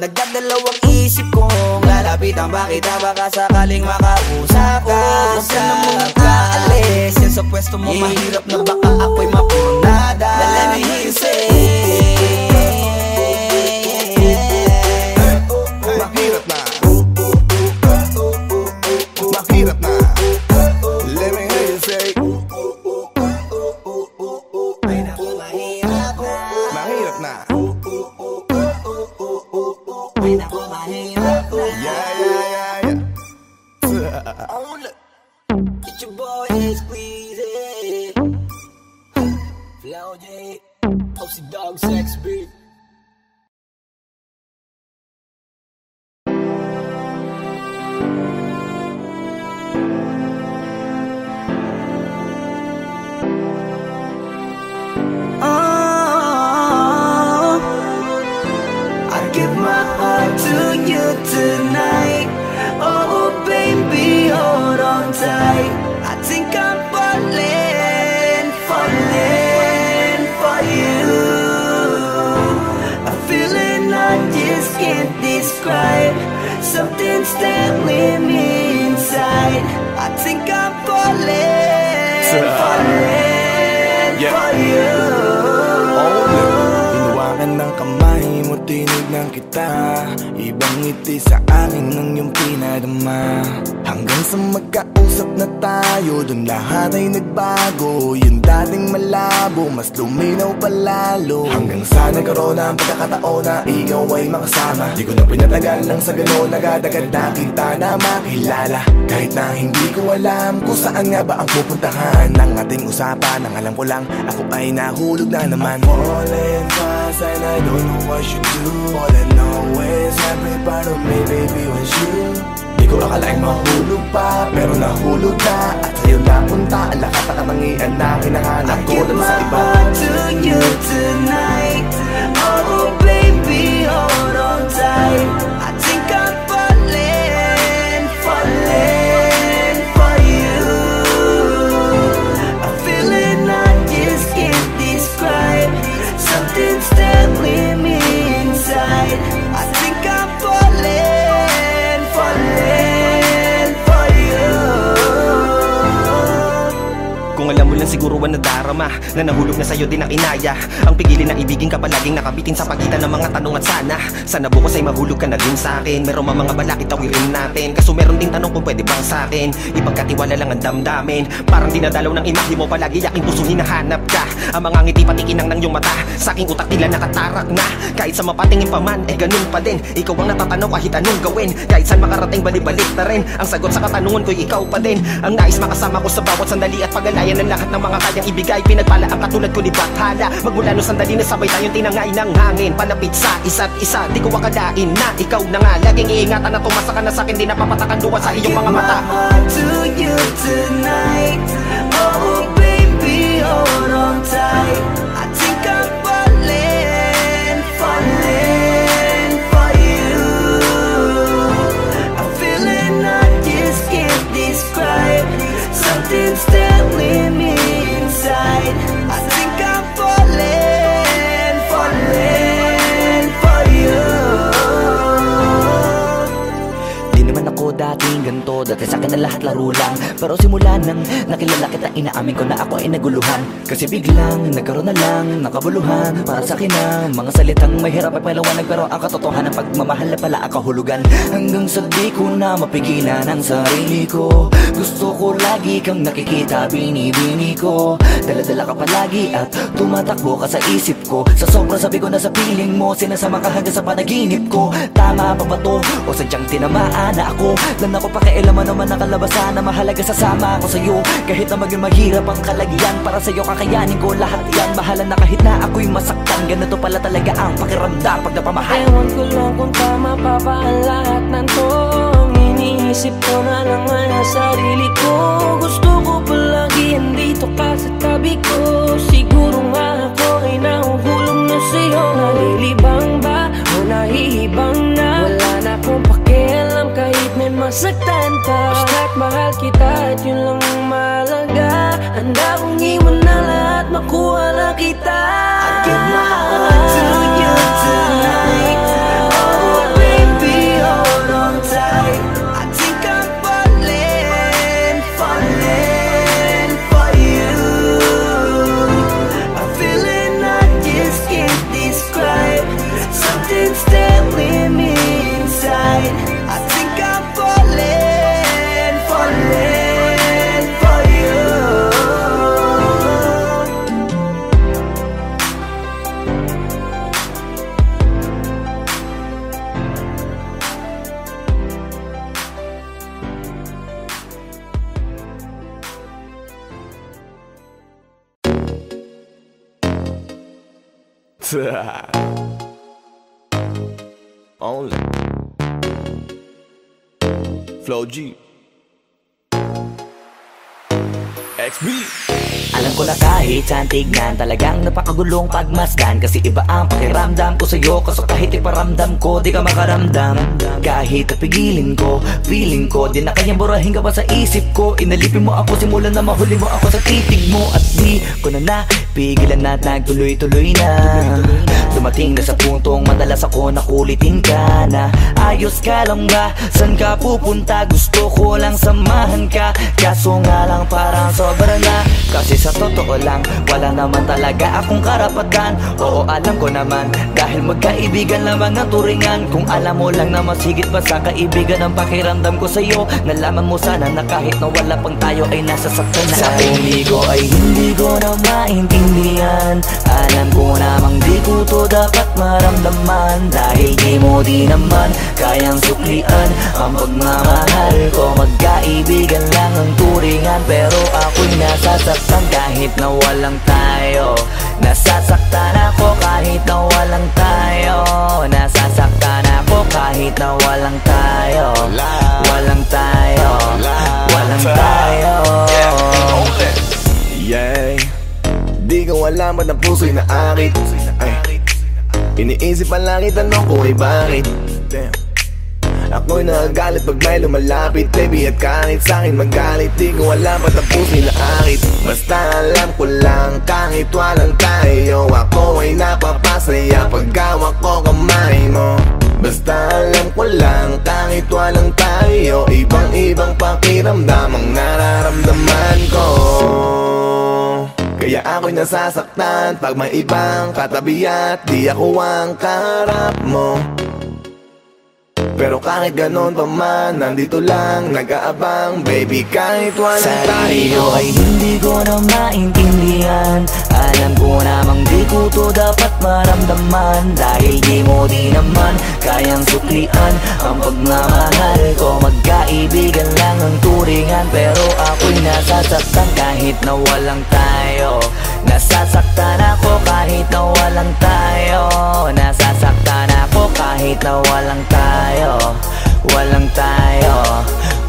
M: Nagdadalawang isip kong lalapitan ba kita, baka sakaling makausap ka. Huwag ka na munang kaalis, yan sa pwesto mo mahirap na baka ako'y mapurnada. Now let me hear you say
B: mahirap na, mahirap na. Let me hear you say
M: ay naku mahirap na,
B: mahirap na.
M: ay naku mahirap na.
B: Yeah.
M: Get your boy squeezy Flow J Posey Dog Sex Beat.
K: Give my heart to you tonight. Oh baby, hold on tight. I think I'm falling for you. A feeling I just can't describe. Something's there with me inside. I think I'm falling for you.
B: Hinawakan ng kamay mo, tinignan kita. Ibang ngiti sa akin ng iyong pinadama. Hanggang sa magkausap na tayo, dun lahat ay nagbago. Yung dating malabo, mas luminaw palalo. Hanggang sa nagkaroon ng pagkakataon na ikaw ay makasama. Di ko na pinatagal lang sa gano'n, nagadagad na kita na makilala. Kahit na hindi ko alam kung saan nga ba ang pupuntahan ng ating usapan. Ang alam ko lang, ako ay nahulog na naman. Falling fast and I don't know what you do. All I know is every part of me, baby, was you. Di ko akalaing mahulog pa, pero nahulog na. At sa'yo napunta, ang lahat ng katangian na hinahanap ko lang sa iba.
K: I give my heart to you tonight. Oh baby, hold on tight. I think I'm falling for you. A feeling I just can't describe. Something's there with me inside. I think I'm falling for you.
C: Kung alam mo lang siguro ang nadarama, na nahulog na sa'yo din ang inaya. Ang pigilin na ibigin ka palaging nakabitin sa pagitan ng mga tanong at sana bukas ay mahulog ka na din sa'kin. Meron mga balakit tawirin natin, kaso meron din tanong kung pwede bang sa'kin ipagkatiwala lang ang damdamin. Parang dinadalaw ng imahe mo, palagi aking puso hinahanap ka. Ang mga ngiti pati kinang ng iyong mata, sa aking utak tila nakatarak na. Kahit sa mapatingin pa man, ganun pa din. Ikaw ang natatanaw kahit anong gawin. Kahit saan makarating balibalik na rin ang sagot sa katanungan ko'y ikaw pa din. Ang nais makasama ko sa bawat sandali at pag-alayan ng lahat ng mga kayang ibigay. Pinagpala ang katulad ko ni Bathala, magmula no sandali na sabay tayong tinangay ng hangin. Palapit sa isa't isa, di ko akalain na ikaw na nga. Laging iingatan na tumasa ka na sa'kin, di napapatakan luwa sa iyong mga mata.
K: To you tonight, oh baby, hold on tight. I think I'm falling for you. I'm feeling I just can't describe. Something's telling me inside. I think I'm falling for you. Di naman ako dating ganito, dati sa'kin na lahat laro lang. Pero simula nang nakilala kita, inaamin ko na ako ay naguluhan. Kasi biglang nagkaroon na lang nakabuluhan. Para sa'kin ang mga salitang mahirap ay paliwanag, pero ang katotohanan pagmamahal na pala ang kahulugan. Hanggang sa di ko na mapigilan ang sarili ko, gusto ko lagi kang nakikita, binibini ko. Dala-dala ka palagi at tumatakbo ka sa isip ko. Sa sobrang sabi ko na sa piling mo, sinasama ka hanggang sa panaginip ko. Tama pa ba to? O sadyang tinamaan na ako? Lan ako pakialaman naman ang kalabasan na mahalaga, sasama ako sa'yo. Kahit na maging maghirap ang kalagyan, para sa'yo kakayanin ko lahat yan. Mahala na kahit na ako'y masaktan, ganito pala talaga ang pakiramdam pag napamahal.
P: Ewan ko lang kung tama pa ba ang lahat ng to. Iniisip ko na lang ang sarili ko. Gusto ko palagi andito ka sa tabi ko. Siguro nga ako ay nahuhulog na sa'yo. Nalilibang ba o nahihibang na? Wala na akong pakialam kahit may masaktan pa. Basta't mahal kita at yun lang ang mahalaga. Handa kong iwan na lahat, makuha lang kita.
K: I give my heart to you tonight. Oh baby, hold on tight. I think I'm falling for you. I'm feeling I just can't describe. Something's telling me inside. I think I'm falling for you.
B: Only Flow G XB.
K: Alam ko na kahit saan tignan, talagang napakagulong pagmasdan. Kasi iba ang pakiramdam ko sa'yo, kaso kahit iparamdam ko, di ka makaramdam. Kahit napigilin ko, feeling ko, di na kayang burahin ka pa sa isip ko. Inalipin mo ako, simulan na mahuli mo ako sa titig mo. At di ko na napigilan na nagtuloy-tuloy na. Dumating na sa puntong madalas ako nakulitin ka na. Ayos ka lang ba? San ka pupunta? Gusto ko lang samahan ka, kaso nga lang parang sobra na. Kasi sa totoo lang, wala naman talaga akong karapatan. Oo, alam ko naman, dahil magkaibigan lamang ang turingan. Kung alam mo lang na mas higit pa sa kaibigan ang pakiramdam ko sa'yo, nalaman mo sana na kahit na wala pang tayo ay nasasaktan na. Sa huli ko ay hindi ko na maintindihan. Alam ko namang di ko to dapat maramdaman, dahil di mo di naman kayang suklian ang pagmamahal ko. Magkaibigan lang ang turingan, pero ako'y nasasaktan kahit na walang tayo. Nasasaktan ako kahit na walang tayo. Nasasaktan ako kahit na walang tayo. Walang tayo. Walang tayo.
B: Yeah. Di ko alam ba't ang puso'y naakit. Iniisip ang langit, tanong ko ay bakit. Damn. Ako'y nagagalit pag may lumalapit, baby, at kahit sa'kin magalit. Di ko alam ba't ang puso'y naakit. Basta alam ko lang kahit walang tayo, ako ay napapasaya pag hawak ko kamay mo. Basta alam ko lang kahit walang tayo, ibang-ibang pakiramdam ang nararamdaman ko. Kaya ako'y nasasaktan pag may ibang katabi at di ako ang kaharap mo. Pero kahit ganon pa man, nandito lang, nag-aabang, baby, kahit walang tayo.
M: Ay hindi ko na maintindihan. Alam ko namang di ko to dapat maramdaman, dahil di mo di naman kayang suklian ang pagmamahal ko. Magkaibigan lang ang turingan, pero ako'y nasasaktan kahit na walang tayo. Nasasaktan ako kahit na walang tayo. Nasasaktan ako kahit na walang tayo. Walang tayo,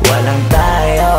M: walang tayo.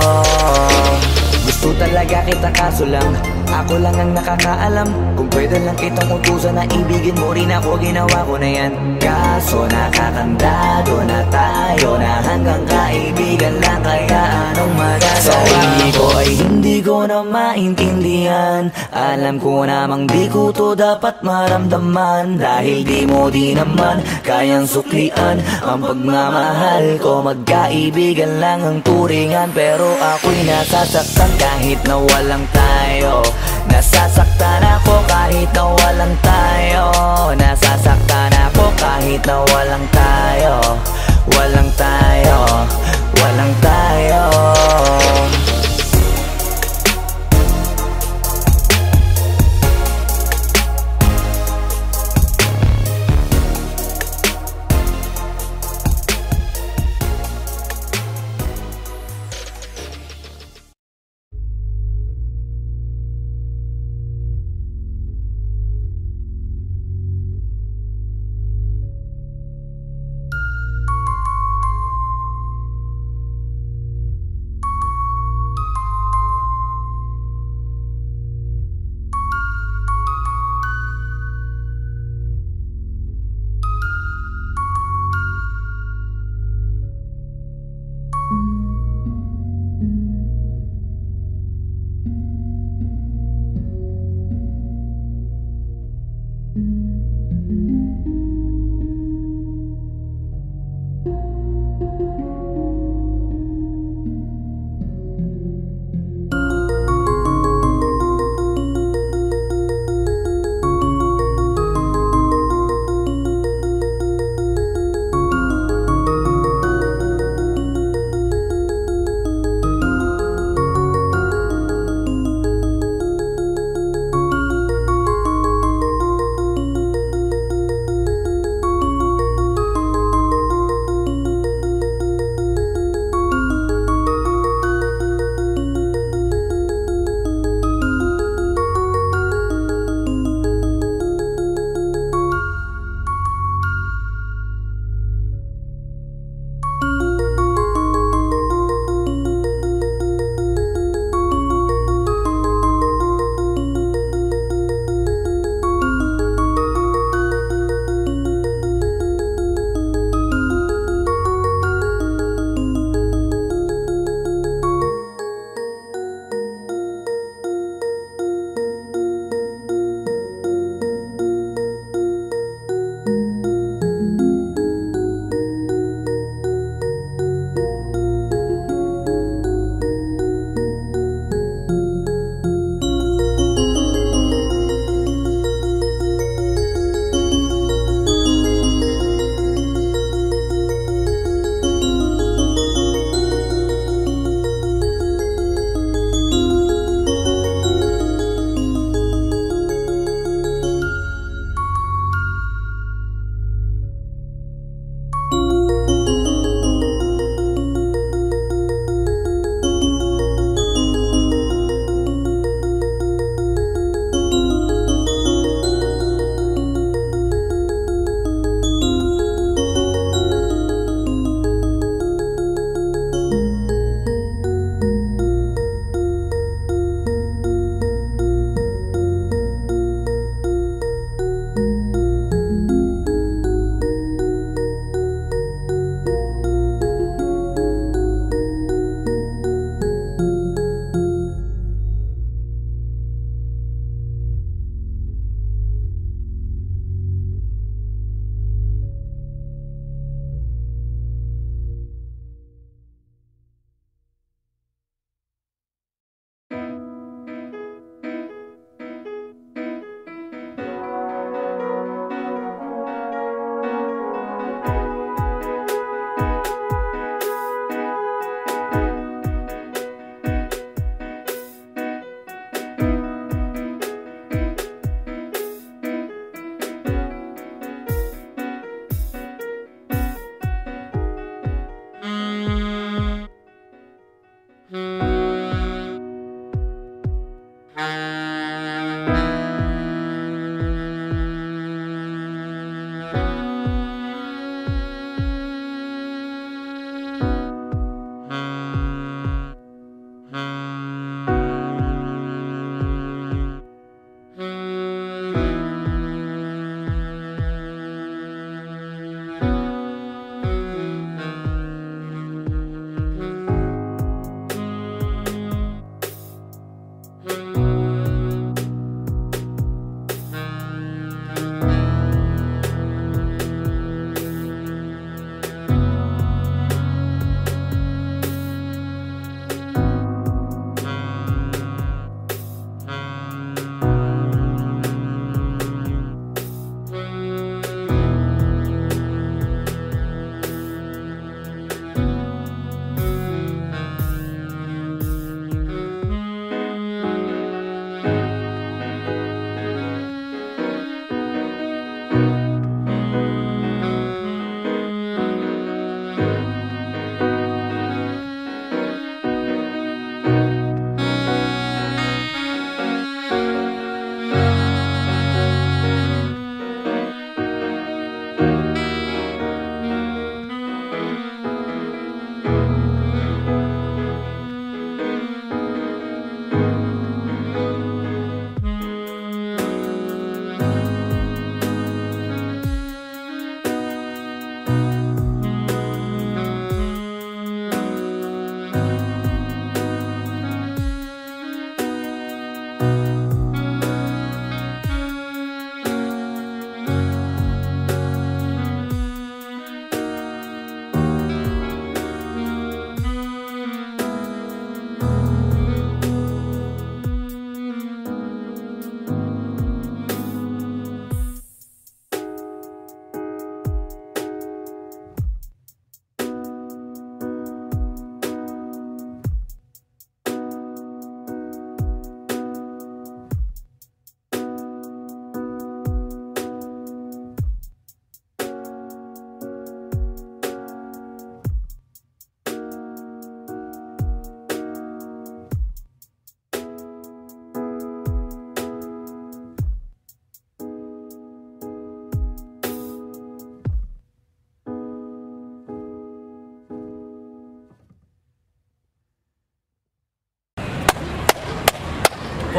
M: Gusto talaga kita kaso lang ako lang ang nakakaalam. Kung pwede lang kitang utusan na ibigin mo rin ako, ginawa ko na yan. Kaso nakakandado na tayo na hanggang kaibigan lang, kaya anong magagawa? Sarili ko ay hindi ko na maintindihan. Alam ko namang di ko to dapat maramdaman, dahil di mo di naman kayang suklian ang pagmamahal ko. Magkaibigan lang ang turingan, pero ako'y nasasaktan kahit na walang tayo. Nasasaktan ako kahit na walang tayo. Nasasaktan ako kahit na walang tayo. Walang tayo, walang tayo.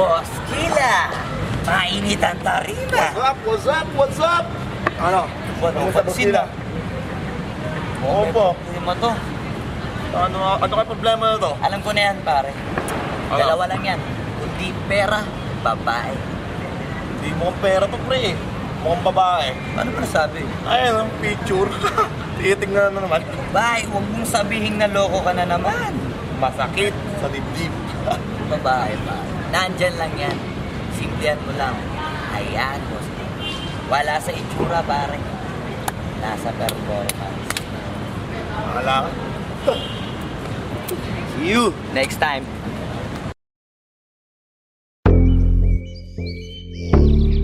M: Boss Kila, mainit ang tarima.
B: What's up? What's up? Ano?
M: Ano sa Kila?
B: Oo po.
M: Hindi mo to.
B: Ano kayo problema na to?
M: Alam ko na yan, pare. Dalawa lang yan. Kundi pera, babae.
B: Hindi mukhang pera to, pre. Mukhang babae.
M: Ano ba nasabi?
B: Ayun, ang picture. Titingnan na naman.
M: Babae, huwag mong sabihin na loko ka na naman.
B: Masakit sa dibdib.
M: Babae pa. Nandyan lang yan. Simplihan mo lang. Ayan, boss. Wala sa itsura, pare. Nasa performance.
B: Wala ka. See you
M: next time.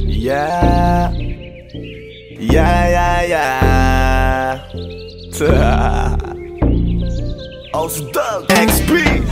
B: Yeah. Oh, Doug XP.